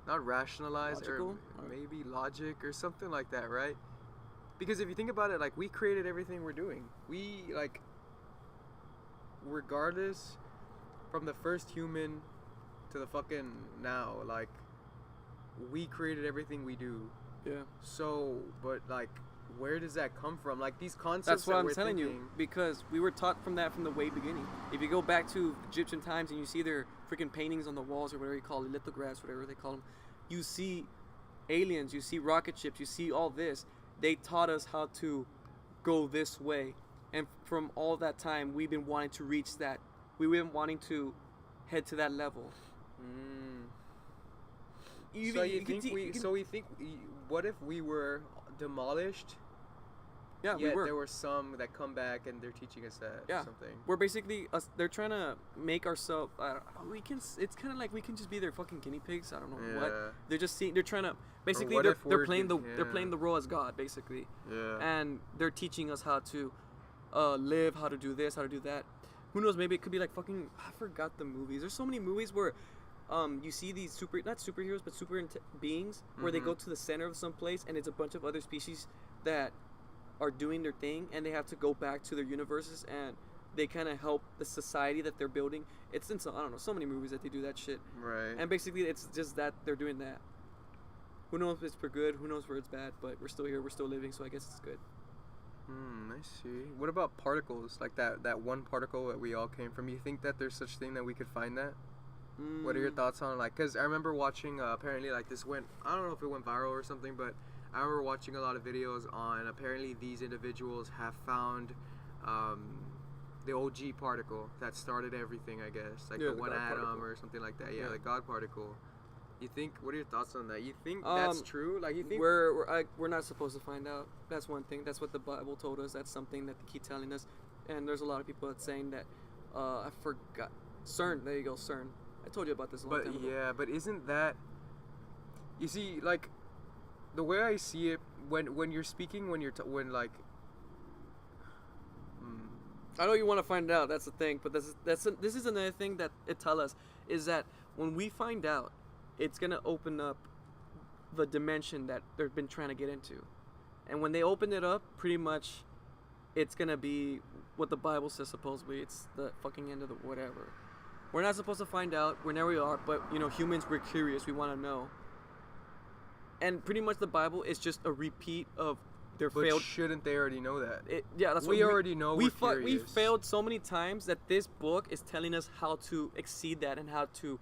not rationalize Logical? or maybe logic or something like that, right? Because if you think about it, like we created everything we're doing. We like regardless from the first human to the fucking now, like we created everything we do. Yeah. So, but like where does that come from? Like these concepts. That's what that I'm we're telling thinking, you because we were taught from the way beginning. If you go back to Egyptian times and you see their freaking paintings on the walls or whatever you call it, lithographs, whatever they call them, you see aliens, you see rocket ships, you see all this. They taught us how to go this way, and from all that time, we've been wanting to reach that. We've been wanting to head to that level. What if we were demolished? Yeah, yet we were. There were some that come back and they're teaching us that or something. We're basically us. They're trying to make ourselves. It's kind of like we can just be their fucking guinea pigs. I don't know what. They're just seeing. They're trying to. Basically, they're playing the role as God, basically. Yeah. And they're teaching us how to live, how to do this, how to do that. Who knows? Maybe it could be like fucking. I forgot the movies. There's so many movies where. You see these not superheroes, but beings where they go to the center of some place and it's a bunch of other species that are doing their thing and they have to go back to their universes and they kind of help the society that they're building. It's in some, I don't know, so many movies that they do that shit. Right. And basically it's just that they're doing that. Who knows if it's for good, who knows where it's bad, but we're still here, we're still living, so I guess it's good. I see. What about particles? Like that one particle that we all came from. You think that there's such thing that we could find that? What are your thoughts on, like, because I remember watching, apparently, like, this went, I don't know if it went viral or something, but I remember watching a lot of videos on, apparently these individuals have found the OG particle that started everything, I guess, like the one atom particle. Or something like that, the God particle. You think, what are your thoughts on that? You think that's true? Like, you think we're not supposed to find out. That's one thing. That's what the Bible told us. That's something that they keep telling us. And there's a lot of people that's saying that, I forgot, CERN, there you go, CERN. I told you about this a long time ago. Yeah, but isn't that... You see, like, the way I see it, when you're speaking, I know you want to find out, that's the thing, but this is another thing that it tells us, is that when we find out, it's going to open up the dimension that they've been trying to get into. And when they open it up, pretty much, it's going to be what the Bible says supposedly. It's the fucking end of the whatever. We're not supposed to find out. We're never are, but humans, we're curious. We want to know. And pretty much the Bible is just a repeat of their failed. But shouldn't they already know that? That's what we already know. We failed so many times that this book is telling us how to exceed that and how to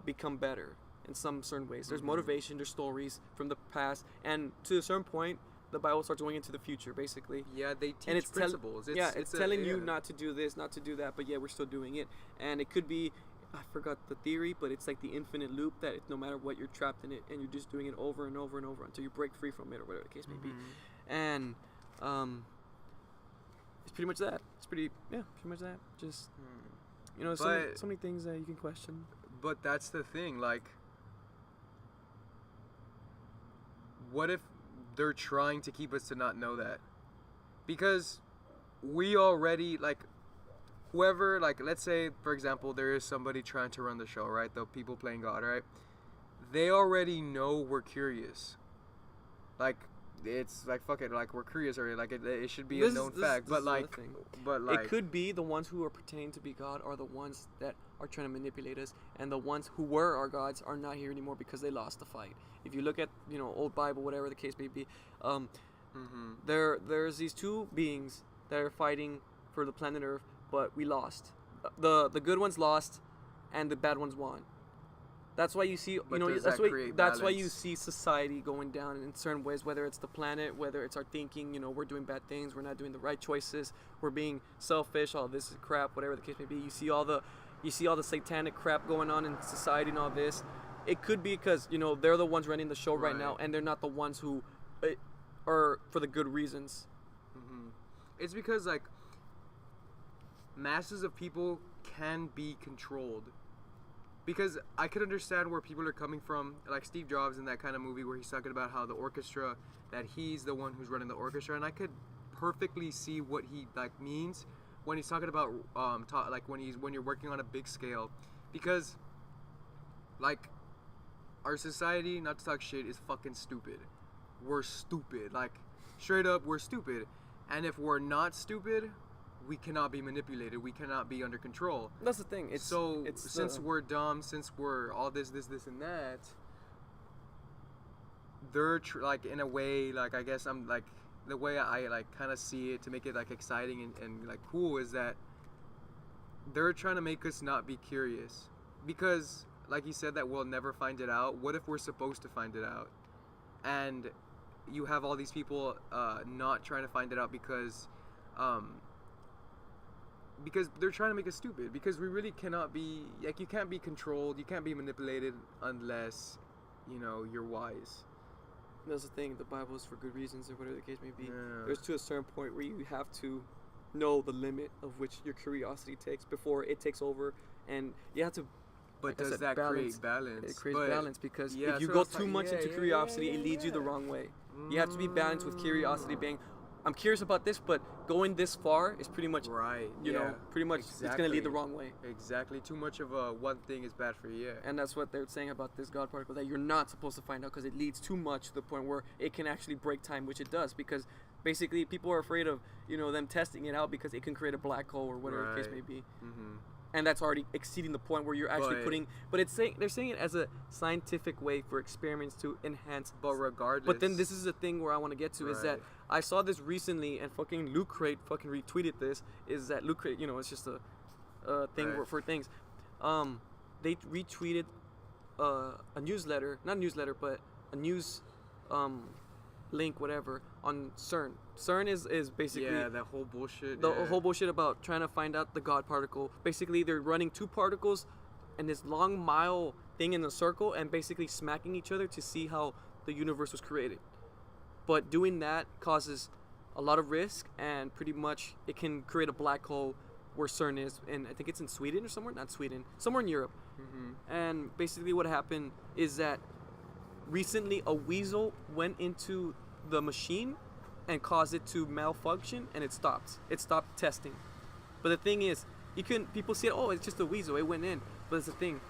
become better in some certain ways. There's motivation. There's stories from the past, and to a certain point, the Bible starts going into the future, basically. Yeah, they teach principles. It's telling you not to do this, not to do that, but yeah, we're still doing it. And it could be, I forgot the theory, but it's like the infinite loop that no matter what, you're trapped in it, and you're just doing it over and over and over until you break free from it, or whatever the case may be. And it's pretty much that. Pretty much that. Just, so many things that you can question. But that's the thing, like, what if they're trying to keep us to not know that? Because we already, like, whoever, like, let's say, for example, there is somebody trying to run the show, right? The people playing God, right? They already know we're curious. Like, it's like, fuck it, like, we're curious already. Like, it should be a known fact. But like, it could be the ones who are pretending to be God are the ones that are trying to manipulate us, and the ones who were our gods are not here anymore because they lost the fight. If you look at, old Bible, whatever the case may be, there's these two beings that are fighting for the planet Earth, but we lost. The good ones lost, and the bad ones won. That's why you see, that's why you see society going down in certain ways, whether it's the planet, whether it's our thinking, we're doing bad things, we're not doing the right choices, we're being selfish, all this is crap, whatever the case may be. You see all the satanic crap going on in society and all this. It could be because, they're the ones running the show right now, and they're not the ones who are for the good reasons. Mm-hmm. It's because, like, masses of people can be controlled. Because I could understand where people are coming from, like Steve Jobs in that kind of movie where he's talking about how the orchestra, that he's the one who's running the orchestra, and I could perfectly see what he means when he's talking about when you're working on a big scale, because like our society, not to talk shit, is fucking stupid. We're stupid, like straight up, we're stupid, and if we're not stupid, we cannot be manipulated. We cannot be under control. That's the thing. Since we're dumb, since we're all this, and that, they're like, in a way, like, I guess I'm like, the way I like kind of see it to make it like exciting and like cool is that they're trying to make us not be curious, because like you said that we'll never find it out. What if we're supposed to find it out? And you have all these people not trying to find it out because they're trying to make us stupid, because we really cannot be, like, you can't be controlled, you can't be manipulated unless, you're wise. That's the thing, the Bible is for good reasons, or whatever the case may be. Yeah. There's to a certain point where you have to know the limit of which your curiosity takes before it takes over, and you have to, but does that create balance? It creates balance, because if you go too much into curiosity, it leads you the wrong way. You have to be balanced with curiosity being, I'm curious about this, but going this far is pretty much pretty much it's gonna lead the wrong way. Exactly. Too much of one thing is bad for you. Yeah. And that's what they're saying about this God particle, that you're not supposed to find out because it leads too much to the point where it can actually break time, which it does, because basically people are afraid of them testing it out because it can create a black hole or whatever the case may be. Mm-hmm. And that's already exceeding the point where you're actually they're saying it as a scientific way for experiments to enhance. But regardless. But then this is the thing where I want to get to is that I saw this recently, and fucking Loot Crate fucking retweeted this. Is that Loot Crate? It's just a thing for things. They retweeted a newsletter, not a newsletter, but a news link, whatever, on CERN. CERN is basically that whole bullshit. The whole bullshit about trying to find out the God particle. Basically, they're running two particles and this long mile thing in a circle and basically smacking each other to see how the universe was created. But doing that causes a lot of risk, and pretty much it can create a black hole where CERN is, and I think it's in Sweden or somewhere, not Sweden, somewhere in Europe. Mm-hmm. And basically what happened is that recently a weasel went into the machine and caused it to malfunction, and it stopped testing. But the thing is, people see it, oh, it's just a weasel, it went in. But it's the thing,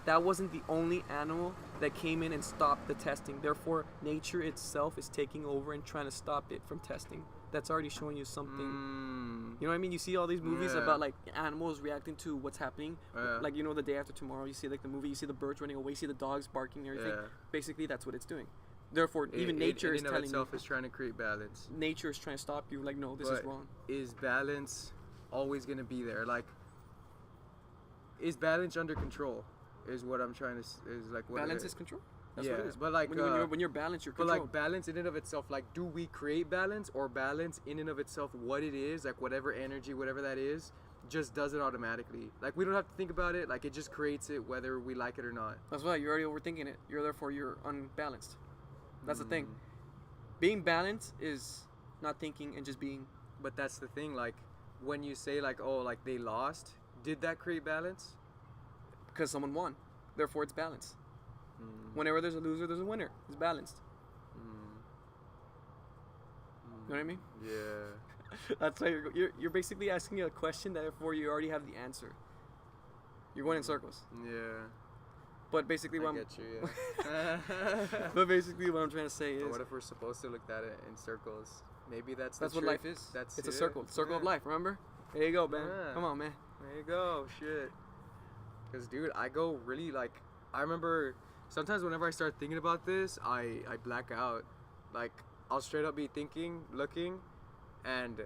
that wasn't the only animal that came in and stopped the testing. Therefore, nature itself is taking over and trying to stop it from testing. That's already showing you something. You know what I mean? You see all these movies about like animals reacting to what's happening. Like, The Day After Tomorrow, you see like the movie, you see the birds running away, you see the dogs barking and everything. Basically, that's what it's doing. Therefore, even nature is telling you. itself is trying to create balance. Nature is trying to stop you. Like, no, this is wrong. Is balance always going to be there? Like, is balance under control? Is what I'm trying to is like what balance is control. That's what it is. But like when you're balanced, you're controlled. But like balance in and of itself, like, do we create balance, or balance in and of itself, what it is, like whatever energy, whatever that is, just does it automatically. Like, we don't have to think about it. Like, it just creates it whether we like it or not. That's why you're already overthinking it. Therefore you're unbalanced. That's the thing. Being balanced is not thinking and just being. But that's the thing. Like, when you say like, oh, like they lost, did that create balance? Because someone won. Therefore, it's balanced. Whenever there's a loser, there's a winner. It's balanced. You know what I mean? Yeah. That's why you're basically asking a question that therefore you already have the answer. You're going in circles. Yeah. But basically, I what get you, yeah. but basically, what I'm trying to say is, But what if we're supposed to look at it in circles? Maybe that's what trick. life is. It's a circle. Circle of life. Remember? There you go, man. Yeah. Come on, man. There you go. Shit. Because, dude, I go really, like, I remember sometimes whenever I start thinking about this, I black out. Like, I'll straight up be thinking, looking, and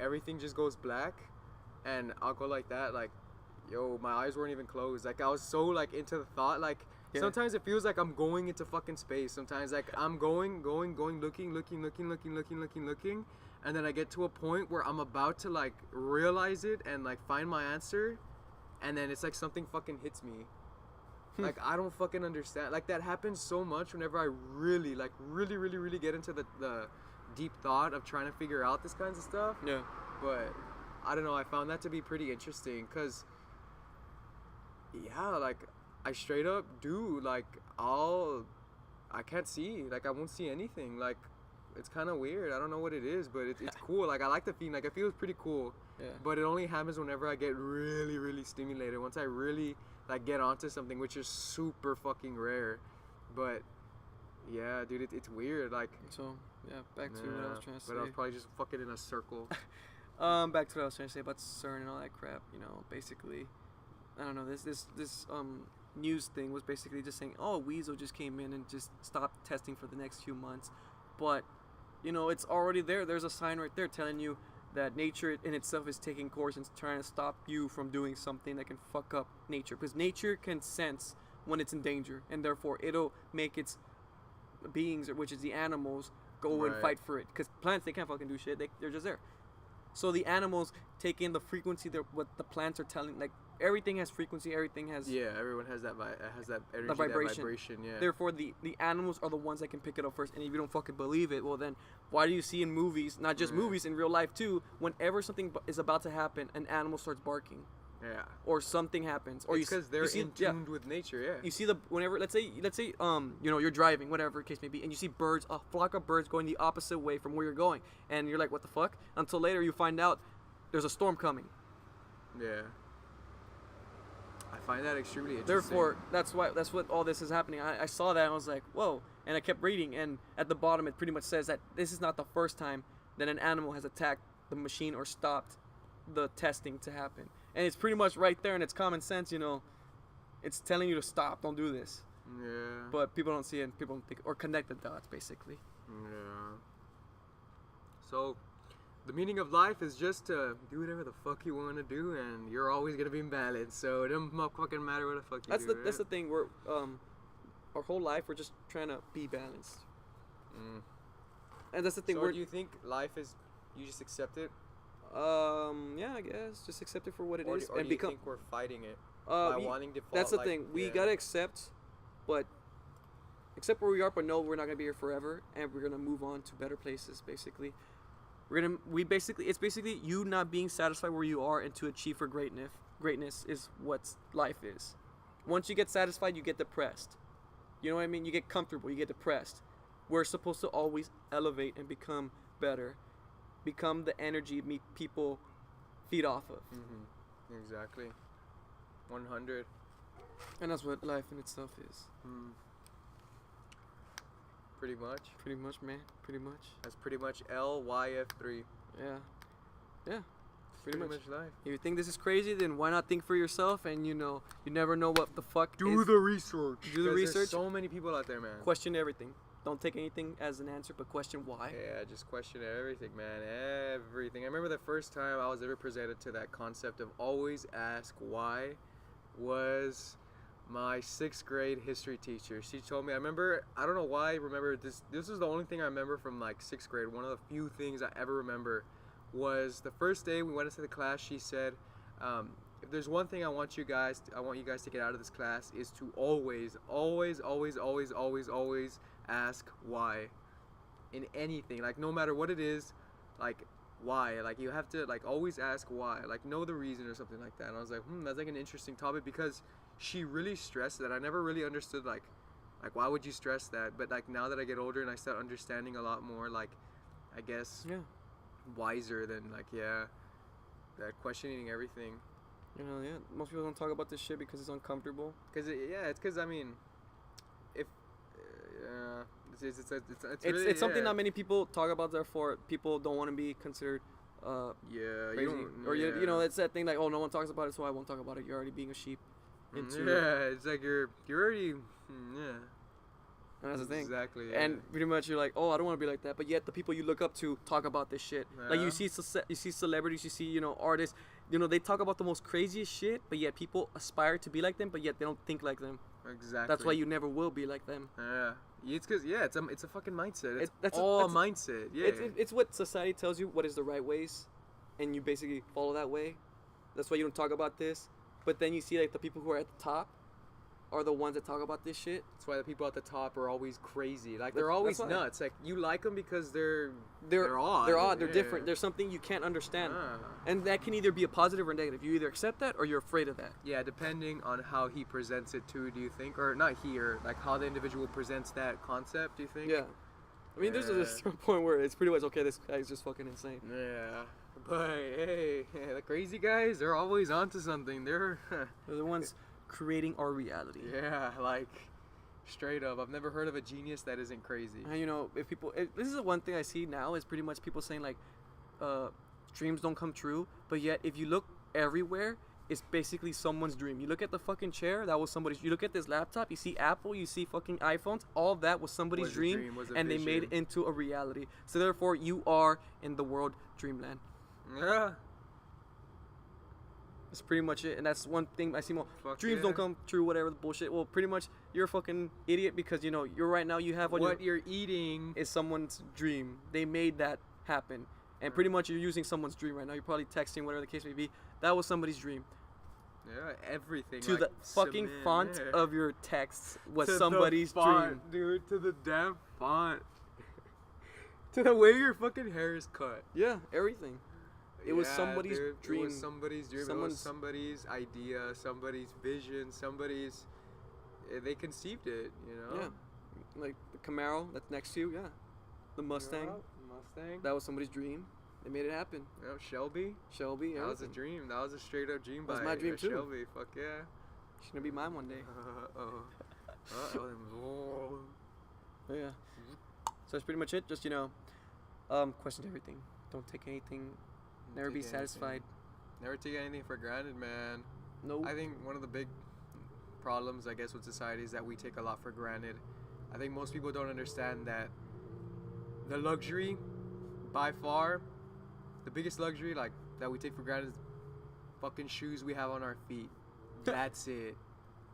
everything just goes black. And I'll go like that, like, yo, my eyes weren't even closed. Like, I was so, like, into the thought. Like, sometimes it feels like I'm going into fucking space. Sometimes, like, I'm going, looking. And then I get to a point where I'm about to, like, realize it and, like, find my answer. And then it's like something fucking hits me. Like, I don't fucking understand. Like, that happens so much whenever I really, like, really get into the deep thought of trying to figure out this kinds of stuff. Yeah. But, I don't know, I found that to be pretty interesting. Because, yeah, like, I straight up do. Like, I can't see. Like, I won't see anything. Like, it's kind of weird. I don't know what it is, but it's cool. Like, I like the feeling. Like, it feels pretty cool. Yeah. But it only happens whenever I get really stimulated. Once I really, like, get onto something, which is super fucking rare. But, yeah, dude, it's weird. Like, so, yeah, back to what I was trying to say. But I was probably just fucking in a circle. Back to what I was trying to say about CERN and all that crap. You know, basically, I don't know. This news thing was basically just saying, oh, Weasel just came in and just stopped testing for the next few months. But, you know, it's already there. There's a sign right there telling you that nature in itself is taking course and trying to stop you from doing something that can fuck up nature. Because nature can sense when it's in danger, and therefore it'll make its beings, which is the animals, go and fight for it. Because plants, they can't fucking do shit. They're just there. So the animals take in the frequency that what the plants are telling. Like, everything has frequency. Everything has everyone has that energy, the vibration. That vibration. Yeah. Therefore, the animals are the ones that can pick it up first. And if you don't fucking believe it, well then, why do you see in movies, not just movies, in real life too, whenever something is about to happen, an animal starts barking? Yeah. Or something happens. Or because they're in tune with nature. Yeah. You see whenever let's say you know, you're driving, whatever the case may be, and you see birds, a flock of birds going the opposite way from where you're going, and you're like, what the fuck? Until later you find out there's a storm coming. Yeah. I find that extremely interesting. Therefore, that's what all this is happening. I saw that and I was like, whoa, and I kept reading, and at the bottom it pretty much says that this is not the first time that an animal has attacked the machine or stopped the testing to happen. And it's pretty much right there, and it's common sense, you know. It's telling you to stop, don't do this. Yeah. But people don't see it, and people don't think, or connect the dots, basically. Yeah. So, the meaning of life is just to do whatever the fuck you want to do, and you're always gonna be in balance. So it don't fucking matter what the fuck you do. That's the thing. We're our whole life we're just trying to be balanced. And that's the thing. So do you think life is? You just accept it? Yeah, I guess just accept it for what it is, or and do you think we're fighting it by wanting to? That's the thing. We gotta accept, but accept where we are, but no, we're not gonna be here forever, and we're gonna move on to better places. Basically, it's basically you not being satisfied where you are, and to achieve for greatness. Greatness is what life is. Once you get satisfied, you get depressed. You know what I mean? You get comfortable, you get depressed. We're supposed to always elevate and become better. Become the energy people feed off of. Exactly. 100. And that's what life in itself is. Pretty much. Pretty much, man. Pretty much. That's pretty much LYF3. Yeah. Yeah. Pretty much life. If you think this is crazy, then why not think for yourself? And you know, you never know what the fuck. Do the research. Do the research. There's so many people out there, man. Question everything. Don't take anything as an answer, but question why. Yeah, just question everything, man. Everything. I remember the first time I was ever presented to that concept of always ask why was my 6th grade history teacher. She told me, I don't know why I remember this. This is the only thing I remember from like 6th grade. One of the few things I ever remember was the first day we went into the class. She said, if there's one thing I want you guys to get out of this class is to always ask why in anything, like no matter what it is, like why, like you have to like always ask why, like know the reason or something like that. And I was like, that's like an interesting topic, because she really stressed that. I never really understood like why would you stress that, but like now that I get older and I start understanding a lot more, like I guess wiser than like that questioning everything. You know, yeah. Most people don't talk about this shit because it's uncomfortable. It's because I mean, if it's really, It's something not many people talk about. Therefore, people don't want to be considered crazy. You know, it's that thing like, oh, no one talks about it, so I won't talk about it. You're already being a sheep. It's like you're already And that's the thing. Exactly. Yeah. And pretty much you're like, oh, I don't want to be like that. But yet the people you look up to talk about this shit. Yeah. Like you see celebrities, you see, you know, artists. You know, they talk about the most craziest shit, but yet people aspire to be like them, but yet they don't think like them. Exactly. That's why you never will be like them. Yeah. It's because it's a fucking mindset. That's all a mindset. Yeah. It's what society tells you what is the right ways, and you basically follow that way. That's why you don't talk about this. But then you see like the people who are at the top are the ones that talk about this shit. That's why the people at the top are always crazy. Like they're always nuts. Like you like them because they're odd. They're odd. They're different. There's something you can't understand, and that can either be a positive or negative. You either accept that or you're afraid of that. Yeah, depending on how he presents it too. Do you think, or not he, or like how the individual presents that concept? Do you think? Yeah. I mean, there's a certain point where it's pretty much okay. This guy's just fucking insane. Yeah. But hey, the crazy guys, they're always onto something. They're the ones creating our reality. Yeah, like straight up. I've never heard of a genius that isn't crazy. And you know, if people, this is the one thing I see now is pretty much people saying like, dreams don't come true. But yet, if you look everywhere, it's basically someone's dream. You look at the fucking chair, that was somebody's. You look at this laptop, you see Apple, you see fucking iPhones. All that was somebody's dream, and they made it into a reality. So therefore, you are in the world dreamland. Yeah. That's pretty much it, and that's one thing I see more. Dreams yeah. don't come true, whatever the bullshit. Well, pretty much you're a fucking idiot because you know you're right now. You have what you're eating is someone's dream. They made that happen, and pretty much you're using someone's dream right now. You're probably texting, whatever the case may be. That was somebody's dream. Yeah, everything. To like the fucking cement, font yeah. of your texts was to somebody's the font, dream, dude. To the damn font. To the way your fucking hair is cut. Yeah, everything. It was somebody's dream. It was somebody's dream. It was somebody's idea, somebody's vision, somebody's. They conceived it, you know. Yeah, like the Camaro that's next to you. Yeah, the Mustang. Mustang. That was somebody's dream. They made it happen. You know, Shelby. That was a dream. That was a straight up dream. That was my dream too. Shelby. Fuck yeah. She's gonna be mine one day. Yeah. So that's pretty much it. Just, you know, question everything. Don't take anything. Never be satisfied. Never take anything for granted, man. Nope. I think one of the big problems, I guess, with society is that we take a lot for granted. I think most people don't understand that the luxury, by far, the biggest luxury, like, that we take for granted is fucking shoes we have on our feet. That's it.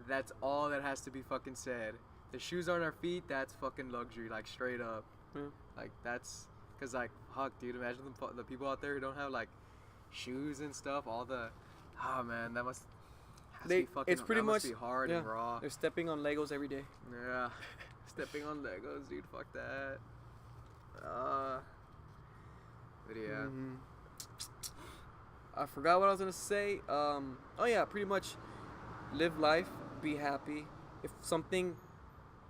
That's all that has to be fucking said. The shoes on our feet, that's fucking luxury, like, straight up. Like, that's... Because, like, fuck, dude, imagine the people out there who don't have, like, shoes and stuff, all the... Oh, man, that must... It's pretty much... Must be hard and raw. They're stepping on Legos every day. Yeah. Stepping on Legos, dude, fuck that. But, yeah. Mm-hmm. I forgot what I was going to say. Oh, yeah, pretty much live life, be happy. If something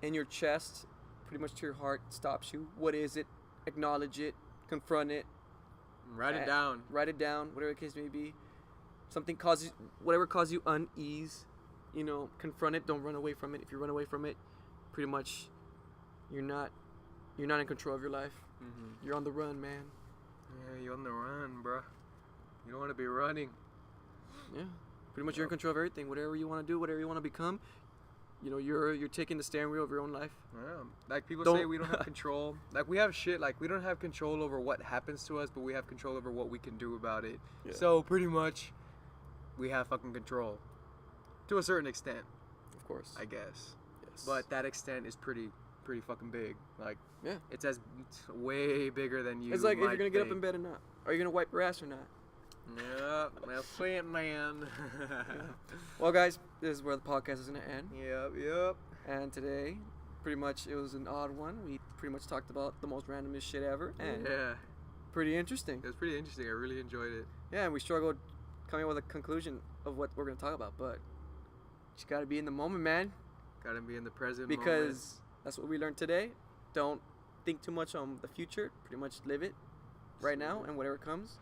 in your chest, pretty much to your heart, stops you, what is it? Acknowledge it, confront it, write it down, whatever the case may be. Something whatever causes you unease, you know, confront it. Don't run away from it. If you run away from it, pretty much you're not in control of your life. Mm-hmm. You're on the run, man. Yeah, you're on the run, bro. You don't want to be running. Yeah, pretty much you're in control of everything. Whatever you want to do, whatever you want to become, you know, you're taking the steering wheel of your own life. Yeah. Like people say we don't have control. Like we have shit. Like we don't have control over what happens to us, but we have control over what we can do about it. Yeah. So pretty much, we have fucking control, to a certain extent. Of course. I guess. Yes. But that extent is pretty fucking big. Like yeah, it's way bigger than you. It's like if you're gonna get up in bed or not. Are you gonna wipe your ass or not? Yep, that's it, man. Yeah. Well, guys, this is where the podcast is gonna end. Yep. And today, pretty much, it was an odd one. We pretty much talked about the most randomest shit ever, and pretty interesting. It was pretty interesting. I really enjoyed it. Yeah, and we struggled coming up with a conclusion of what we're gonna talk about, but you gotta be in the moment, man. Gotta be in the present because moment. That's what we learned today. Don't think too much on the future. Pretty much live it. right now, and whatever comes,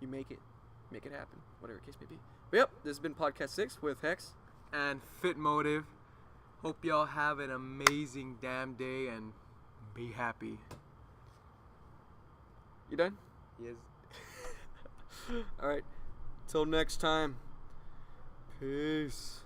you make it happen, whatever case may be. But yep, this has been podcast 6 with Hexs and FitMotiv. Hope y'all have an amazing damn day and be happy. You done? Yes. All right. Till next time. Peace.